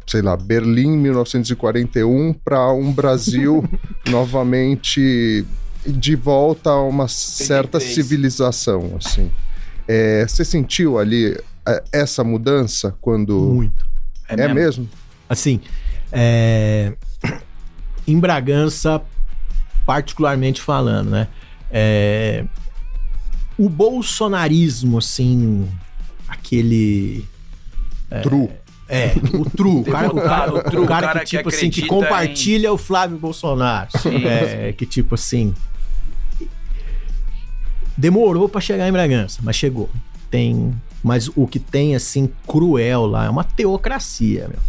sei lá, Berlim 1941 para um Brasil novamente de volta a uma certa civilização, assim. Você sentiu ali essa mudança quando... Muito. É mesmo? Assim, em Bragança, particularmente falando, né? O bolsonarismo, assim, aquele... o true. O cara que tipo assim, que compartilha o Flávio Bolsonaro. Que tipo assim... Demorou pra chegar em Bragança, mas chegou. Mas o que tem, assim, cruel lá, é uma teocracia, meu.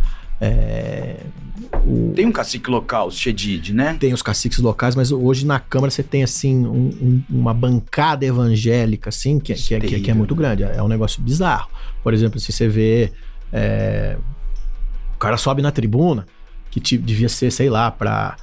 Tem um cacique local, o Chedid, né? Tem os caciques locais, mas hoje na Câmara você tem, assim, uma bancada evangélica, assim, que é muito grande. É um negócio bizarro. Por exemplo, se você vê... o cara sobe na tribuna, que devia ser, sei lá, pra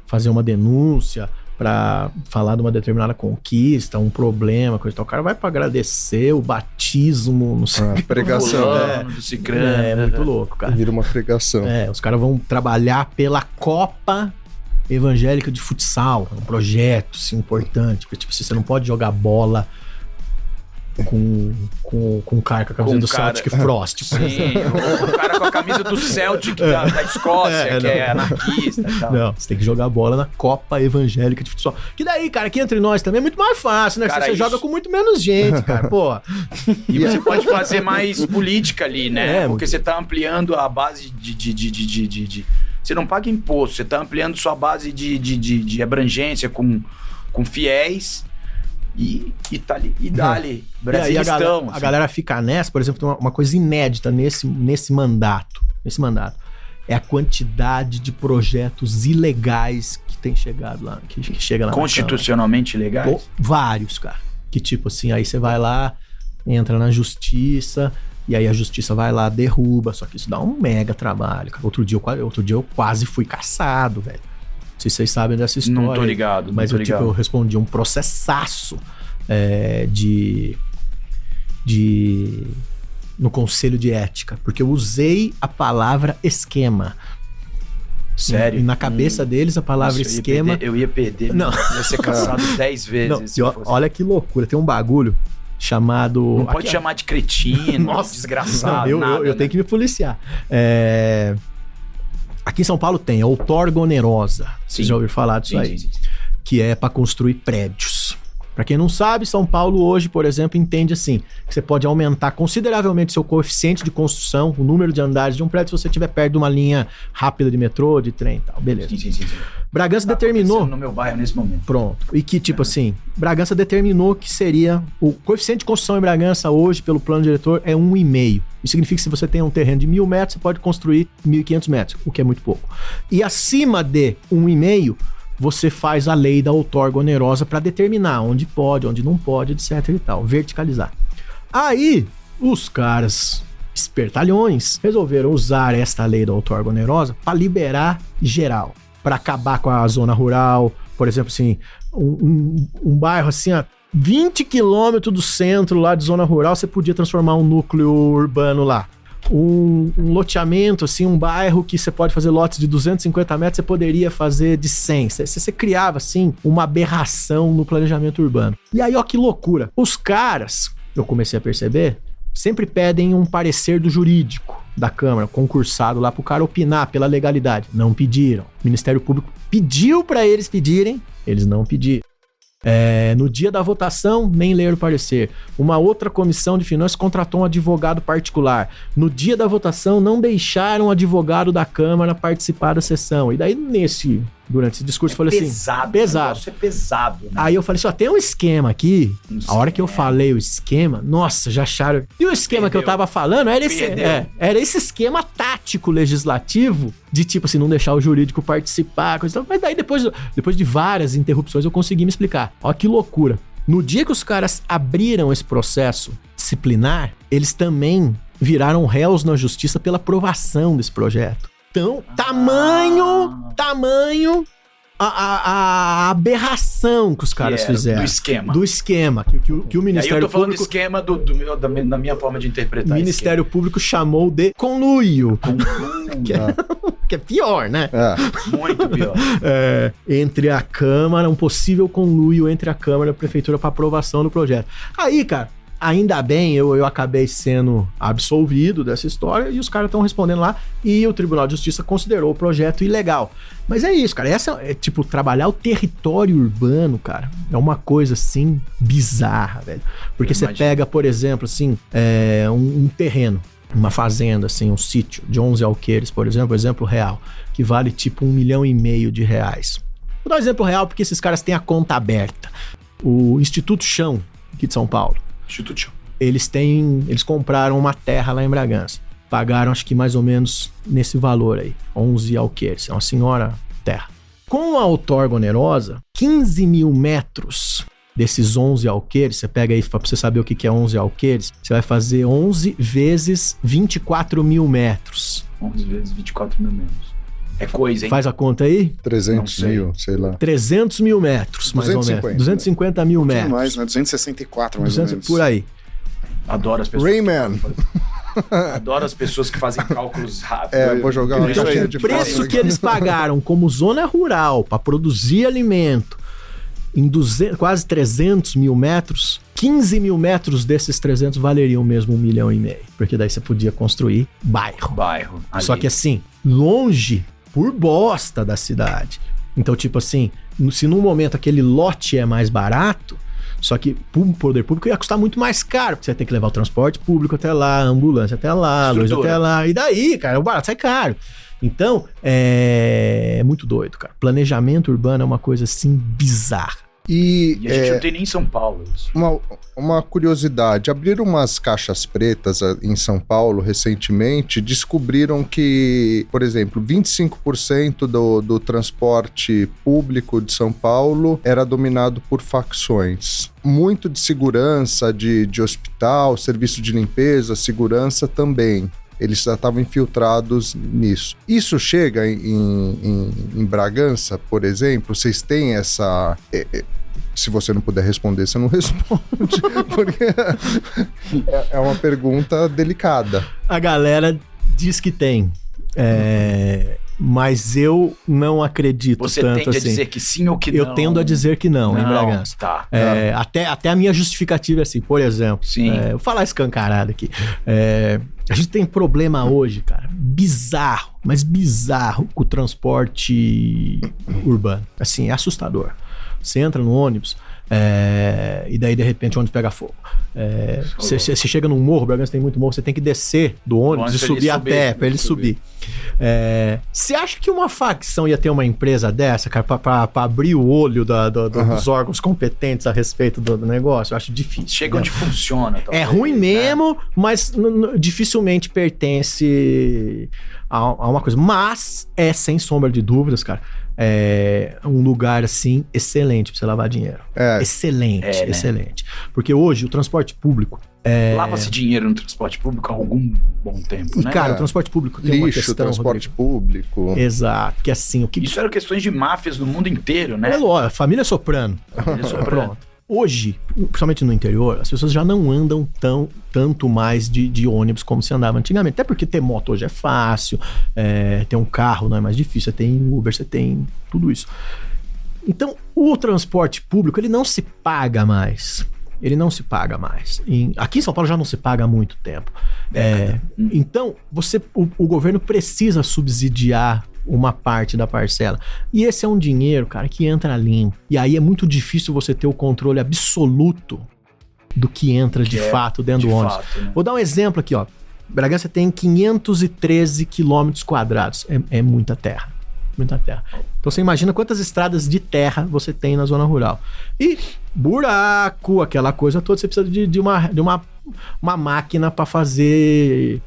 fazer uma denúncia, pra falar de uma determinada conquista, um problema, coisa e tal. O cara vai pra agradecer o batismo, não sei. Pregação. Do Cicrano. É muito louco, cara. Vira uma pregação. Os caras vão trabalhar pela Copa Evangélica de Futsal, é um projeto assim, importante, porque tipo, você não pode jogar bola com o cara com a camisa do Celtic Frost. Sim, o cara com a camisa do Celtic da Escócia, que é anarquista e tal. Não, você tem que jogar bola na Copa Evangélica de Futsal. Que daí, cara, aqui entre nós também é muito mais fácil, né? Cara, você joga com muito menos gente, cara, pô. E você pode fazer mais política ali, né? Porque você tá ampliando a base de você não paga imposto, você tá ampliando sua base de abrangência com fiéis. E tá ali, e dá-lhe. E a galera fica nessa, por exemplo, tem uma coisa inédita nesse mandato. É a quantidade de projetos ilegais que tem chegado lá, que chega lá. Constitucionalmente ilegais? Vários, cara. Que tipo assim, aí você vai lá, entra na justiça, e aí a justiça vai lá, derruba, só que isso dá um mega trabalho, cara. Outro dia eu quase fui caçado, velho. Não sei se vocês sabem dessa história. Não tô ligado. Mas eu respondi um processaço no Conselho de Ética, porque eu usei a palavra esquema. Sério? E na cabeça deles a palavra esquema... Eu ia perder. Não. Ia ser caçado 10 vezes. Não, olha que loucura. Tem um bagulho chamado... Não pode chamar de cretino, desgraçado, eu tenho que me policiar. Aqui em São Paulo tem a outorga onerosa. Vocês já ouviram falar disso aí? Sim. Que é para construir prédios. Para quem não sabe, São Paulo hoje, por exemplo, entende assim, que você pode aumentar consideravelmente seu coeficiente de construção, o número de andares de um prédio, se você estiver perto de uma linha rápida de metrô, de trem e tal. Beleza. Sim. Bragança determinou... no meu bairro nesse momento. Pronto. E que, tipo assim, Bragança determinou que seria... O coeficiente de construção em Bragança hoje, pelo plano diretor, é 1,5. Isso significa que se você tem um terreno de 1.000 metros, você pode construir 1.500 metros, o que é muito pouco. E acima de 1,5, você faz a lei da outorga onerosa para determinar onde pode, onde não pode, etc e tal. Verticalizar. Aí, os caras espertalhões resolveram usar esta lei da outorga onerosa para liberar geral. Para acabar com a zona rural, por exemplo, assim, um bairro assim, a 20 quilômetros do centro lá de zona rural, você podia transformar um núcleo urbano lá. Um loteamento, assim, um bairro que você pode fazer lotes de 250 metros, você poderia fazer de 100. Você criava, assim, uma aberração no planejamento urbano. E aí, ó, que loucura. Os caras, eu comecei a perceber, sempre pedem um parecer do jurídico da Câmara, concursado lá pro cara opinar pela legalidade. Não pediram. O Ministério Público pediu para eles pedirem, eles não pediram. No dia da votação, nem leram o parecer. Uma outra comissão de finanças contratou um advogado particular. No dia da votação, não deixaram o advogado da Câmara participar da sessão. E daí, durante esse discurso, eu falei pesado, assim... Pesado. Isso é pesado, né? Aí eu falei assim, ó, tem um esquema aqui. A hora que eu falei o esquema, nossa, já acharam... E o esquema que eu tava falando era esse esquema tático legislativo de tipo assim, não deixar o jurídico participar, coisa e tal. Mas daí depois de várias interrupções eu consegui me explicar. Ó que loucura. No dia que os caras abriram esse processo disciplinar, eles também viraram réus na justiça pela aprovação desse projeto. Então, tamanho a aberração que os caras fizeram. Do esquema. Que o Ministério Público... Eu tô falando do esquema da minha forma de interpretar. O Ministério Público chamou de conluio. Que é pior, né? Muito pior. Entre a Câmara, um possível conluio entre a Câmara e a Prefeitura para aprovação do projeto. Aí, cara, ainda bem, eu acabei sendo absolvido dessa história e os caras estão respondendo lá e o Tribunal de Justiça considerou o projeto ilegal. Mas é isso, cara. Essa é tipo, trabalhar o território urbano, cara, é uma coisa assim bizarra, velho. Porque você pega, por exemplo, assim, um terreno, uma fazenda, assim, um sítio de 11 alqueires, por exemplo, exemplo real, que vale tipo R$1,5 milhão. Vou dar um exemplo real porque esses caras têm a conta aberta. O Instituto Chão, aqui de São Paulo, eles compraram uma terra lá em Bragança. Pagaram, acho que mais ou menos nesse valor aí, 11 alqueires. É uma senhora terra. Com a outorga onerosa, 15 mil metros desses 11 alqueires, você pega aí pra você saber o que é 11 alqueires, você vai fazer 11 vezes 24 mil metros. 11 vezes 24 mil metros. É coisa, hein? Faz a conta aí? 300 Não sei. mil, sei lá. 300 mil metros, mais ou 250. menos. 250 mil Um pouquinho metros. mais, né? 264, mais ou 200, menos. por aí. Adoro as pessoas. Rayman. Adoro as pessoas que fazem cálculos rápidos. Vou jogar uma Isso aí. caixinha de O preço fósforo que eles pagaram como zona rural para produzir alimento em quase 300 mil metros, 15 mil metros desses 300 valeriam mesmo 1,5 milhão. Porque daí você podia construir bairro. Ali. Só que assim, longe por bosta da cidade. Então, tipo assim, se num momento aquele lote é mais barato, só que o poder público ia custar muito mais caro, porque você ia ter que levar o transporte público até lá, a ambulância até lá, a luz até lá, e daí, cara, o barato sai caro. Então, é muito doido, cara. Planejamento urbano é uma coisa, assim, bizarra. E a gente não tem nem em São Paulo isso. uma curiosidade, abriram umas caixas pretas em São Paulo recentemente, descobriram que, por exemplo, 25% do transporte público de São Paulo era dominado por facções. Muito de segurança, de hospital, serviço de limpeza, segurança também. Eles já estavam infiltrados nisso. Isso chega em Bragança, por exemplo? Vocês têm essa... Se você não puder responder, você não responde. Porque é uma pergunta delicada. A galera diz que tem. Mas eu não acredito Você tanto tende assim. a dizer que sim ou que não? Eu tendo a dizer que não, em Bragança. Tá. Até a minha justificativa é assim, por exemplo. Sim. Vou falar escancarado aqui. A gente tem problema hoje, cara, bizarro, mas bizarro, com o transporte urbano. Assim, é assustador. Você entra no ônibus, e daí de repente o ônibus pega fogo. Você chega num morro, Bragança tem muito morro, você tem que descer do ônibus e subir a pé pra ele subir. Você acha que uma facção ia ter uma empresa dessa, cara, pra abrir o olho dos órgãos competentes a respeito do negócio? Eu acho difícil. Chega onde funciona. Talvez, É ruim mesmo, mas dificilmente pertence a uma coisa. Mas sem sombra de dúvidas, cara, é um lugar, assim, excelente pra você lavar dinheiro. Excelente, né? Excelente. Porque hoje o transporte público... Lava-se dinheiro no transporte público há algum bom tempo, né? E, cara, o transporte público tem uma Lixo, questão, transporte Rodrigo. público. Exato, porque assim... Isso eram questões de máfias no mundo inteiro, né? É lógico, família Soprano. Pronto. Hoje, principalmente no interior, as pessoas já não andam tanto mais de ônibus como se andava antigamente. Até porque ter moto hoje é fácil, ter um carro não é mais difícil, você tem Uber, você tem tudo isso. Então, o transporte público, ele não se paga mais. Ele não se paga mais. Aqui em São Paulo já não se paga há muito tempo. Então, o governo precisa subsidiar uma parte da parcela. E esse é um dinheiro, cara, que entra limpo. E aí é muito difícil você ter o controle absoluto do que entra de fato dentro do ônibus. Né? Vou dar um exemplo aqui, ó. Bragança tem 513 quilômetros quadrados. É muita terra. Muita terra. Então você imagina quantas estradas de terra você tem na zona rural. E buraco, aquela coisa toda, você precisa de uma máquina para fazer,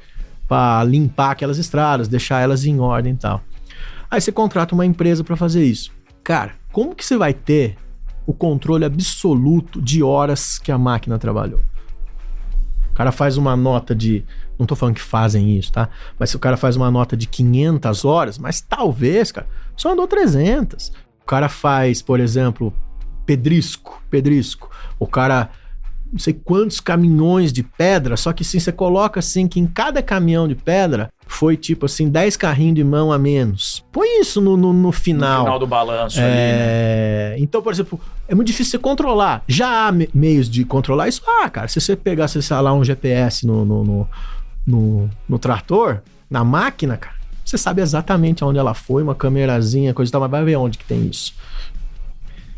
para limpar aquelas estradas, deixar elas em ordem e tal. Aí você contrata uma empresa para fazer isso. Cara, como que você vai ter o controle absoluto de horas que a máquina trabalhou? O cara faz uma nota de... Não tô falando que fazem isso, tá? Mas se o cara faz uma nota de 500 horas, mas talvez, cara, só andou 300. O cara faz, por exemplo, pedrisco. O cara... Não sei quantos caminhões de pedra, só que sim, você coloca assim que em cada caminhão de pedra foi tipo assim 10 carrinhos de mão a menos. Põe isso no final. No final do balanço ali, né? Então, por exemplo, é muito difícil você controlar. Já há meios de controlar isso. Cara, se você pegar, sei lá, um GPS no trator, na máquina, cara, você sabe exatamente aonde ela foi, uma câmerazinha, coisa e tal, mas vai ver onde que tem isso.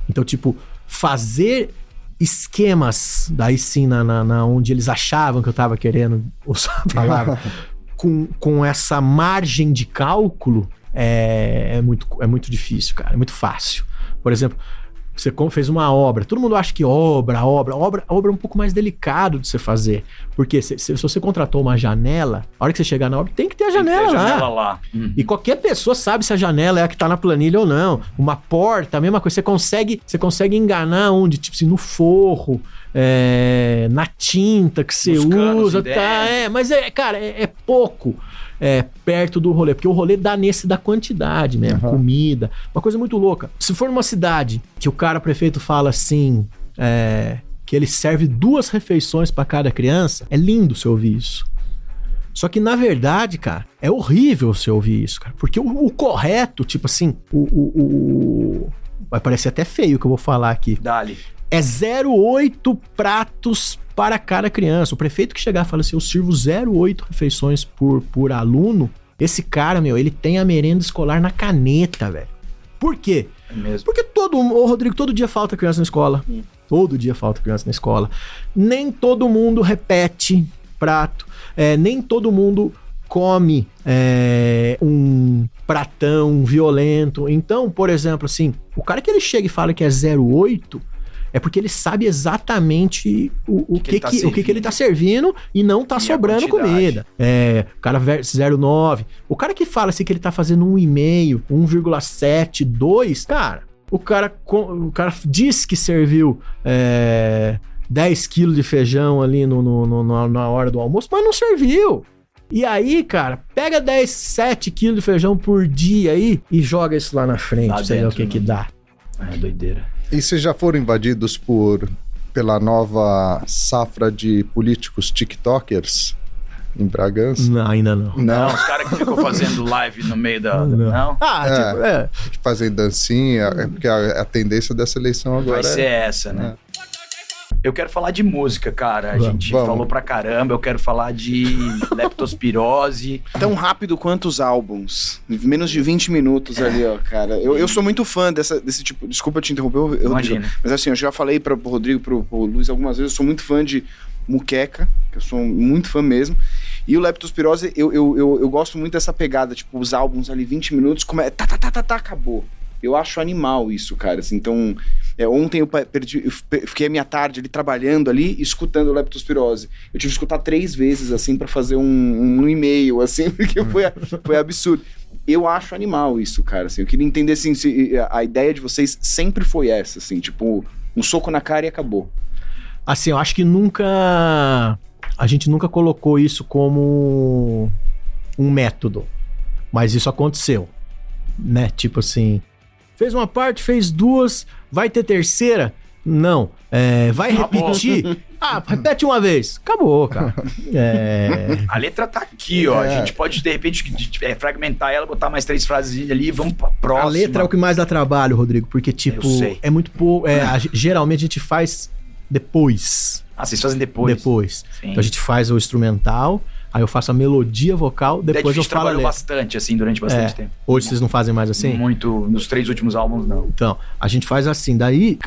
Então, tipo, fazer esquemas, daí sim, na onde eles achavam que eu tava querendo usar a palavra, com essa margem de cálculo, é muito difícil, cara, é muito fácil. Por exemplo, você fez uma obra, todo mundo acha que obra é um pouco mais delicado de você fazer, porque se você contratou uma janela, a hora que você chegar na obra, tem que ter a janela lá. Uhum. E qualquer pessoa sabe se a janela é a que tá na planilha ou não. Uma porta, a mesma coisa, você consegue enganar onde, tipo assim, no forro, na tinta que você usa, tá? Mas cara, é pouco perto do rolê, porque o rolê dá nesse da quantidade mesmo, comida, uma coisa muito louca. Se for numa cidade que o prefeito fala assim, que ele serve 2 refeições para cada criança, é lindo você ouvir isso. Só que, na verdade, cara, é horrível você ouvir isso, cara. Porque o correto, tipo assim, vai parecer até feio o que eu vou falar aqui. Dali. É 0,8 pratos para cada criança. O prefeito que chegar e fala assim, eu sirvo 0,8 refeições por aluno, esse cara, ele tem a merenda escolar na caneta, velho. Por quê? É mesmo. Porque Rodrigo, todo dia falta criança na escola. Todo dia falta criança na escola. Nem todo mundo repete prato. Nem todo mundo come um pratão violento. Então, por exemplo, assim, o cara que ele chega e fala que é 0,8 é porque ele sabe exatamente o que ele tá servindo e não tá sobrando comida. O cara 0,9. O cara que fala assim que ele tá fazendo 1,5, 1,7, 2, cara, o cara diz que serviu 10 quilos de feijão ali na hora do almoço, mas não serviu. E aí, cara, pega 7 quilos de feijão por dia aí e joga isso lá na frente, pra você ver o que dá. É doideira. E vocês já foram invadidos pela nova safra de políticos tiktokers em Bragança? Não, ainda não. Não, os caras que ficam fazendo live no meio da... Não? Que fazem dancinha, porque a tendência dessa eleição agora vai ser essa, né? Eu quero falar de música, cara. A gente falou pra caramba. Eu quero falar de leptospirose. Tão rápido quanto os álbuns. Menos de 20 minutos ali, ó, cara. Eu sou muito fã desse tipo... Desculpa te interromper, Imagina. Mas assim, eu já falei pro Rodrigo, pro Luiz algumas vezes, eu sou muito fã de Muqueca, que eu sou muito fã mesmo. E o Leptospirose, eu gosto muito dessa pegada, tipo, os álbuns ali, 20 minutos, acabou. Eu acho animal isso, cara. Assim, então, ontem eu fiquei a minha tarde ali trabalhando ali, escutando o Leptospirose. Eu tive que escutar 3 vezes, assim, pra fazer um e-mail, assim, porque foi absurdo. Eu acho animal isso, cara. Assim, eu queria entender, assim, se a ideia de vocês sempre foi essa, assim, tipo, um soco na cara e acabou. Assim, eu acho que a gente nunca colocou isso como um método, mas isso aconteceu, né? Tipo assim, fez uma parte, fez 2, vai ter terceira? Não. Vai repetir? Repete uma vez. Acabou, cara. A letra tá aqui, ó. A gente pode, de repente, fragmentar ela, botar mais 3 frases ali e vamos pra próxima. A letra é o que mais dá trabalho, Rodrigo, porque, tipo, é muito pouco. Geralmente a gente faz depois. Vocês fazem depois? Depois. Sim. Então a gente faz o instrumental, aí eu faço a melodia vocal, depois eu falo a letra. Bastante, assim, durante bastante tempo. Hoje vocês não fazem mais assim? Muito. Nos 3 últimos álbuns, não. Então, a gente faz assim. Daí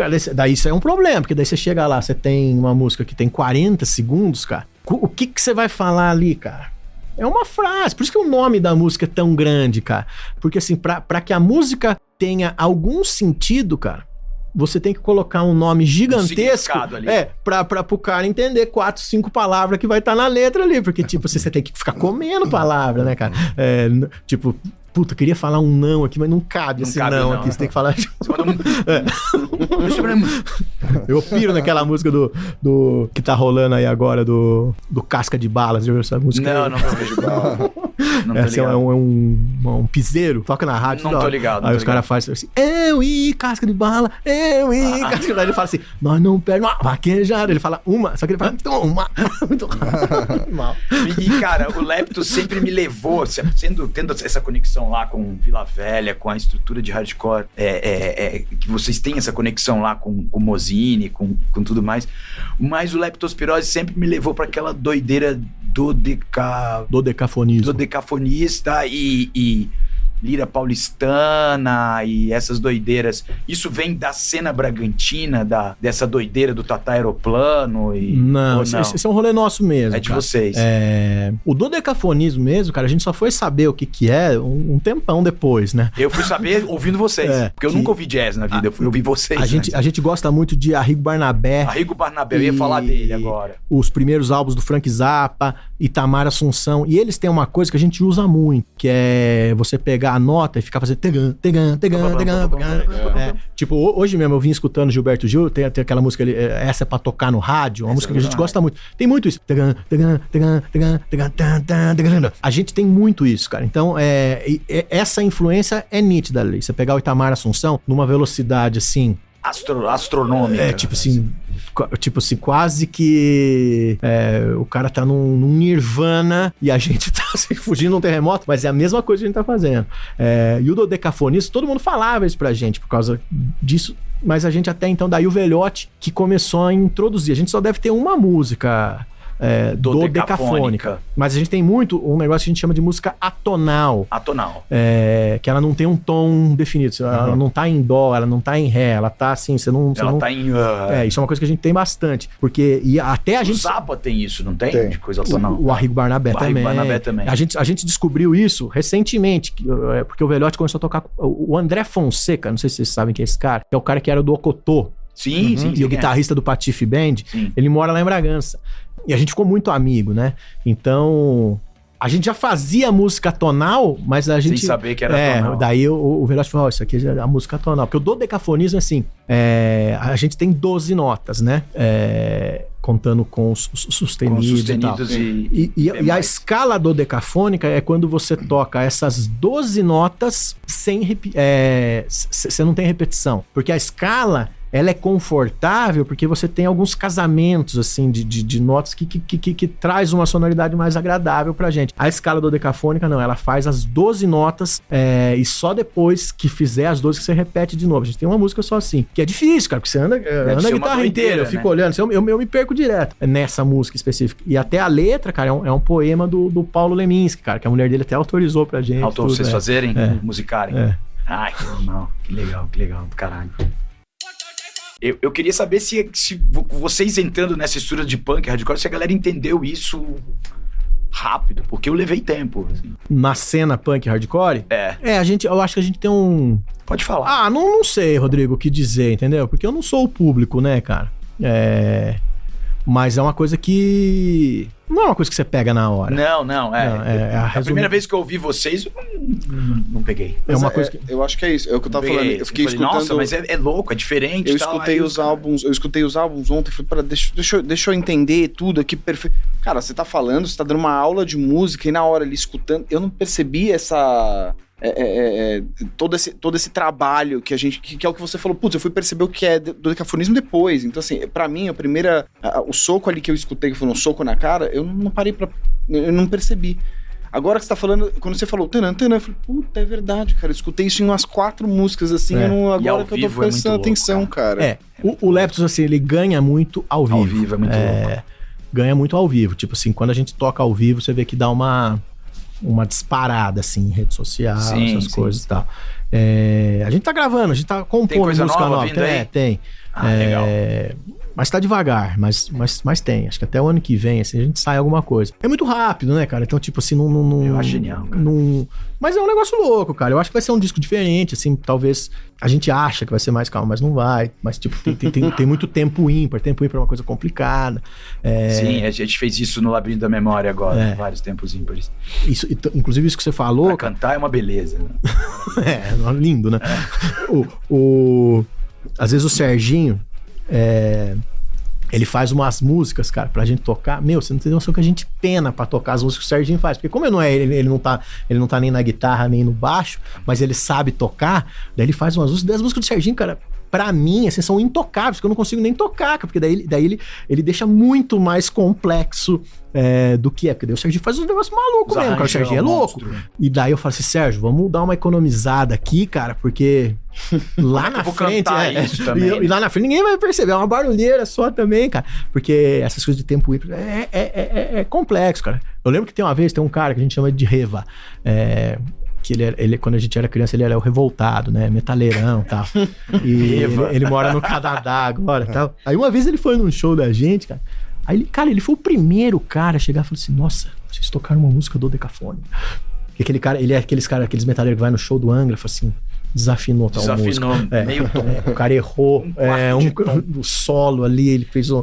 isso é um problema, porque daí você chega lá, você tem uma música que tem 40 segundos, cara. O que você vai falar ali, cara? É uma frase. Por isso que o nome da música é tão grande, cara. Porque assim, pra que a música tenha algum sentido, cara, você tem que colocar um nome gigantesco pro cara entender 4, 5 palavras que vai estar na letra ali, porque tipo, você tem que ficar comendo palavra, né, cara? Tipo, puta, eu queria falar um não aqui, mas não cabe esse não aqui, você tem que falar... Eu piro naquela música do que tá rolando aí agora, do Casca de Balas, já viu essa música? Não vejo bala. Essa é um piseiro, toca na rádio. Não tô ligado. Aí os caras fazem assim, casca de bala, casca de bala. Ele fala assim, nós não perdemos uma vaquejada. Ele fala uma, só que ele fala, toma. Muito mal. E, cara, o Lepto sempre me levou, tendo essa conexão lá com Vila Velha, com a estrutura de hardcore, que vocês têm essa conexão lá com Mozini, com tudo mais. Mas o Leptospirose sempre me levou pra aquela doideira dodecafonista e lira paulistana e essas doideiras. Isso vem da cena bragantina, dessa doideira do Tata Aeroplano? Não, esse é um rolê nosso mesmo. É de vocês. O dodecafonismo mesmo, cara, a gente só foi saber o que é um tempão depois, né? Eu fui saber ouvindo vocês, porque eu nunca ouvi jazz na vida, eu fui ouvir vocês. A gente gosta muito de Arrigo Barnabé. Eu ia falar dele agora. Os primeiros álbuns do Frank Zappa, Itamar Assunção, e eles têm uma coisa que a gente usa muito, que é você pegar tocar a nota e ficar fazendo tegan. Tipo, hoje mesmo eu vim escutando Gilberto Gil, tem aquela música ali, essa é pra tocar no rádio, uma música que a gente gosta muito. Tem muito isso. A gente tem muito isso, cara. Então, essa influência é nítida ali. Você pegar o Itamar Assunção numa velocidade assim... astronômica. Tipo assim, quase que o cara tá num nirvana e a gente tá assim, fugindo de um terremoto, mas é a mesma coisa que a gente tá fazendo. E o dodecafonista, todo mundo falava isso pra gente por causa disso, mas a gente até então, daí o Velhote que começou a introduzir. A gente só deve ter uma música dodecafônica. Mas a gente tem muito um negócio que a gente chama de música atonal. Que ela não tem um tom definido. Ela não tá em dó, ela não tá em ré, ela tá assim, você não... tá em... isso é uma coisa que a gente tem bastante. Porque até a gente... O Zappa tem isso, não tem? De coisa atonal. O Arrigo Barnabé também. A gente descobriu isso recentemente, porque o Velhote começou a tocar... O André Fonseca, não sei se vocês sabem quem é esse cara, que é o cara que era do Ocotô. Sim. E o guitarrista do Patife Band, ele mora lá em Bragança. E a gente ficou muito amigo, né? Então, a gente já fazia música tonal, mas a gente... sem saber que era tonal. Daí o Velhote falou, isso aqui é a música tonal. Porque o dodecafonismo, assim, a gente tem 12 notas, né? Contando com os sustenidos e tal. E a escala dodecafônica é quando você toca essas 12 notas sem... você não tem repetição. Porque a escala... ela é confortável porque você tem alguns casamentos, assim, de notas que traz uma sonoridade mais agradável pra gente. A escala dodecafônica, não, ela faz as 12 notas e só depois que fizer as 12 que você repete de novo. A gente tem uma música só assim, que é difícil, cara, porque você anda a guitarra inteira, eu fico olhando, eu me perco direto nessa música específica. E até a letra, cara, é um poema do Paulo Leminski, cara, que a mulher dele até autorizou pra gente. Autorizou vocês fazerem, musicarem. Ai, que legal, do caralho. Eu queria saber se vocês entrando nessa estrutura de punk, hardcore, se a galera entendeu isso rápido, porque eu levei tempo. Assim. Na cena punk hardcore? Eu acho que a gente tem um... Pode falar. Não sei, Rodrigo, o que dizer, entendeu? Porque eu não sou o público, né, cara? Mas é uma coisa que... não é uma coisa que você pega na hora. Não. A primeira vez que eu ouvi vocês, eu não peguei. É uma coisa que... Eu acho que é isso. É o que eu tava falando. Eu fiquei escutando... Nossa, mas é louco, é diferente. Eu escutei os álbuns ontem e falei, deixa eu entender tudo aqui perfeito. Cara, você tá falando, você tá dando uma aula de música e na hora ali escutando, eu não percebi essa... todo esse trabalho que a gente... Que é o que você falou, putz, eu fui perceber o que é dodecafonismo depois. Então, assim, pra mim, o soco ali que eu escutei, que foi um soco na cara, eu não parei pra... Eu não percebi. Agora que você tá falando, quando você falou tanan, eu falei, puta, é verdade, cara. Eu escutei isso em umas 4 músicas, assim, agora que eu tô prestando atenção, louco, cara. O Leptos, assim, ele ganha muito ao vivo. Ao vivo é muito louco. Ganha muito ao vivo. Tipo assim, quando a gente toca ao vivo, você vê que dá uma disparada, assim, em rede social, essas coisas e tal. A gente tá gravando, a gente tá compondo música nova. Tem. Legal. Mas tá devagar, mas tem. Acho que até o ano que vem, assim, a gente sai alguma coisa. É muito rápido, né, cara? Então, tipo assim, não eu acho genial, cara. Mas é um negócio louco, cara. Eu acho que vai ser um disco diferente, assim, talvez a gente acha que vai ser mais calmo, mas não vai. Mas, tipo, tem muito tempo ímpar. Tempo ímpar é uma coisa complicada. Sim, a gente fez isso no Labirinto da Memória agora, vários tempos ímpares. Inclusive isso que você falou... Pra cantar é uma beleza. Né? Lindo, né? Às vezes o Serginho... ele faz umas músicas, cara, pra gente tocar. Você não tem noção que a gente pena pra tocar as músicas que o Serginho faz. Porque como ele não tá nem na guitarra, nem no baixo, mas ele sabe tocar, daí ele faz umas músicas. As músicas do Serginho, cara, pra mim, assim, são intocáveis, porque eu não consigo nem tocar, porque daí ele deixa muito mais complexo do que é. Porque daí o Serginho faz um negócio maluco mesmo, cara. O Serginho é louco. Monstro. E daí eu falo assim, Sérgio, vamos dar uma economizada aqui, cara, porque lá na frente... isso também, e lá na frente ninguém vai perceber, é uma barulheira só também, cara. Porque essas coisas de tempo ímpar é complexo, cara. Eu lembro que tem um cara que a gente chama de Reva, que ele, quando a gente era criança, ele era o revoltado, né? Metaleirão e tal. E ele mora no Canadá agora e tal. Aí uma vez ele foi num show da gente, cara. Aí ele foi o primeiro cara a chegar e falou assim: nossa, vocês tocaram uma música do Decafone. Porque aquele cara, ele é aqueles metaleiros que vai no show do Angra, falou assim, desafinou tal música. Meio tom. O cara errou o solo ali, ele fez um...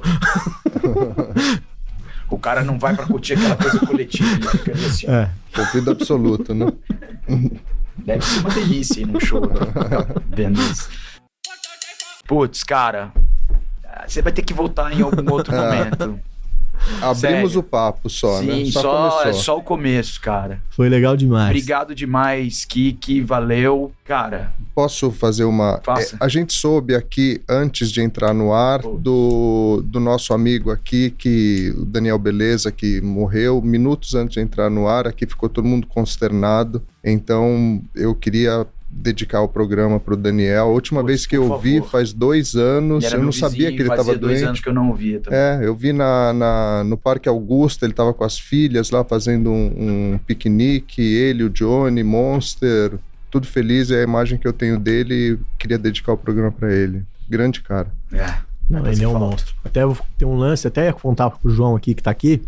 O cara não vai pra curtir aquela coisa coletiva, ele fica ali assim. Ouvido absoluto, né? Deve ser uma delícia ir num show, né? Vendo isso. Putz, cara, você vai ter que voltar em algum outro momento. Abrimos Sério. o papo só, né? Sim, é só o começo, cara. Foi legal demais. Obrigado demais, Kiki, valeu. Cara, Posso fazer uma... Faça. A gente soube aqui, antes de entrar no ar, do nosso amigo aqui, o Daniel Beleza, que morreu minutos antes de entrar no ar. Aqui ficou todo mundo consternado. Então, eu queria dedicar o programa pro Daniel. A última vez que eu vi, faz 2 anos, eu não sabia que ele estava doente. 2 anos que eu não o via também. Eu vi no Parque Augusta, ele estava com as filhas lá fazendo um piquenique, ele, o Johnny, Monster, tudo feliz, é a imagem que eu tenho dele, queria dedicar o programa para ele. Grande cara. Não, ele é um monstro. Até tem um lance, até ia contar pro João aqui, que tá aqui.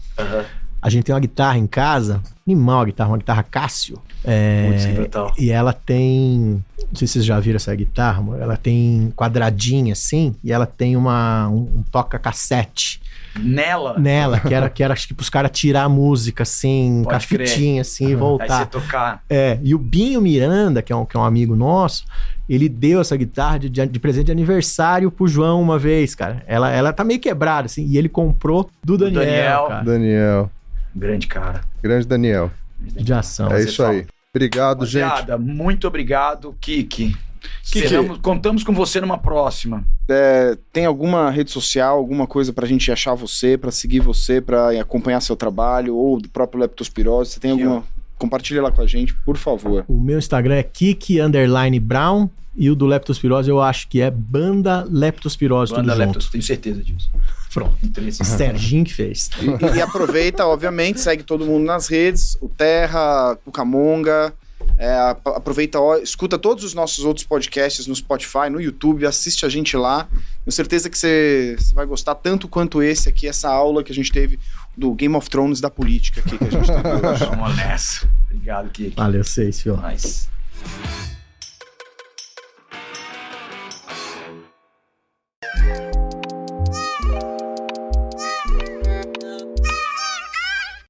A gente tem uma guitarra em casa, animal a guitarra, uma guitarra Cássio. Putz, que brutal. E ela tem, não sei se vocês já viram essa guitarra, amor, ela tem quadradinha assim, e ela tem um toca-cassete. Nela, que era acho que pros caras tirar a música assim, com a fitinha assim e voltar. Aí você tocar. E o Binho Miranda, que é um amigo nosso, ele deu essa guitarra de presente de aniversário pro João uma vez, cara. Ela tá meio quebrada, assim, e ele comprou do Daniel, cara. Daniel. Grande cara. Grande Daniel. De ação. É isso aí. Obrigado, gente. Muito obrigado, Kiki. Contamos com você numa próxima. Tem alguma rede social, alguma coisa pra gente achar você, pra seguir você, pra acompanhar seu trabalho, ou do próprio Leptospirose? Você tem alguma... Compartilha lá com a gente, por favor. O meu Instagram é Kiki_Brown e o do Leptospirose eu acho que é Banda Leptospirose. Banda tudo Leptos, junto. tenho certeza disso. Pronto. Serginho que fez. E aproveita, obviamente, segue todo mundo nas redes, o Terra, o Camonga. Aproveita, escuta todos os nossos outros podcasts no Spotify, no YouTube, assiste a gente lá. Tenho certeza que você vai gostar tanto quanto esse aqui, essa aula que a gente teve do Game of Thrones da política aqui que a gente teve hoje. Vamos nessa. Obrigado, Kiki. Valeu, senhor. Nice.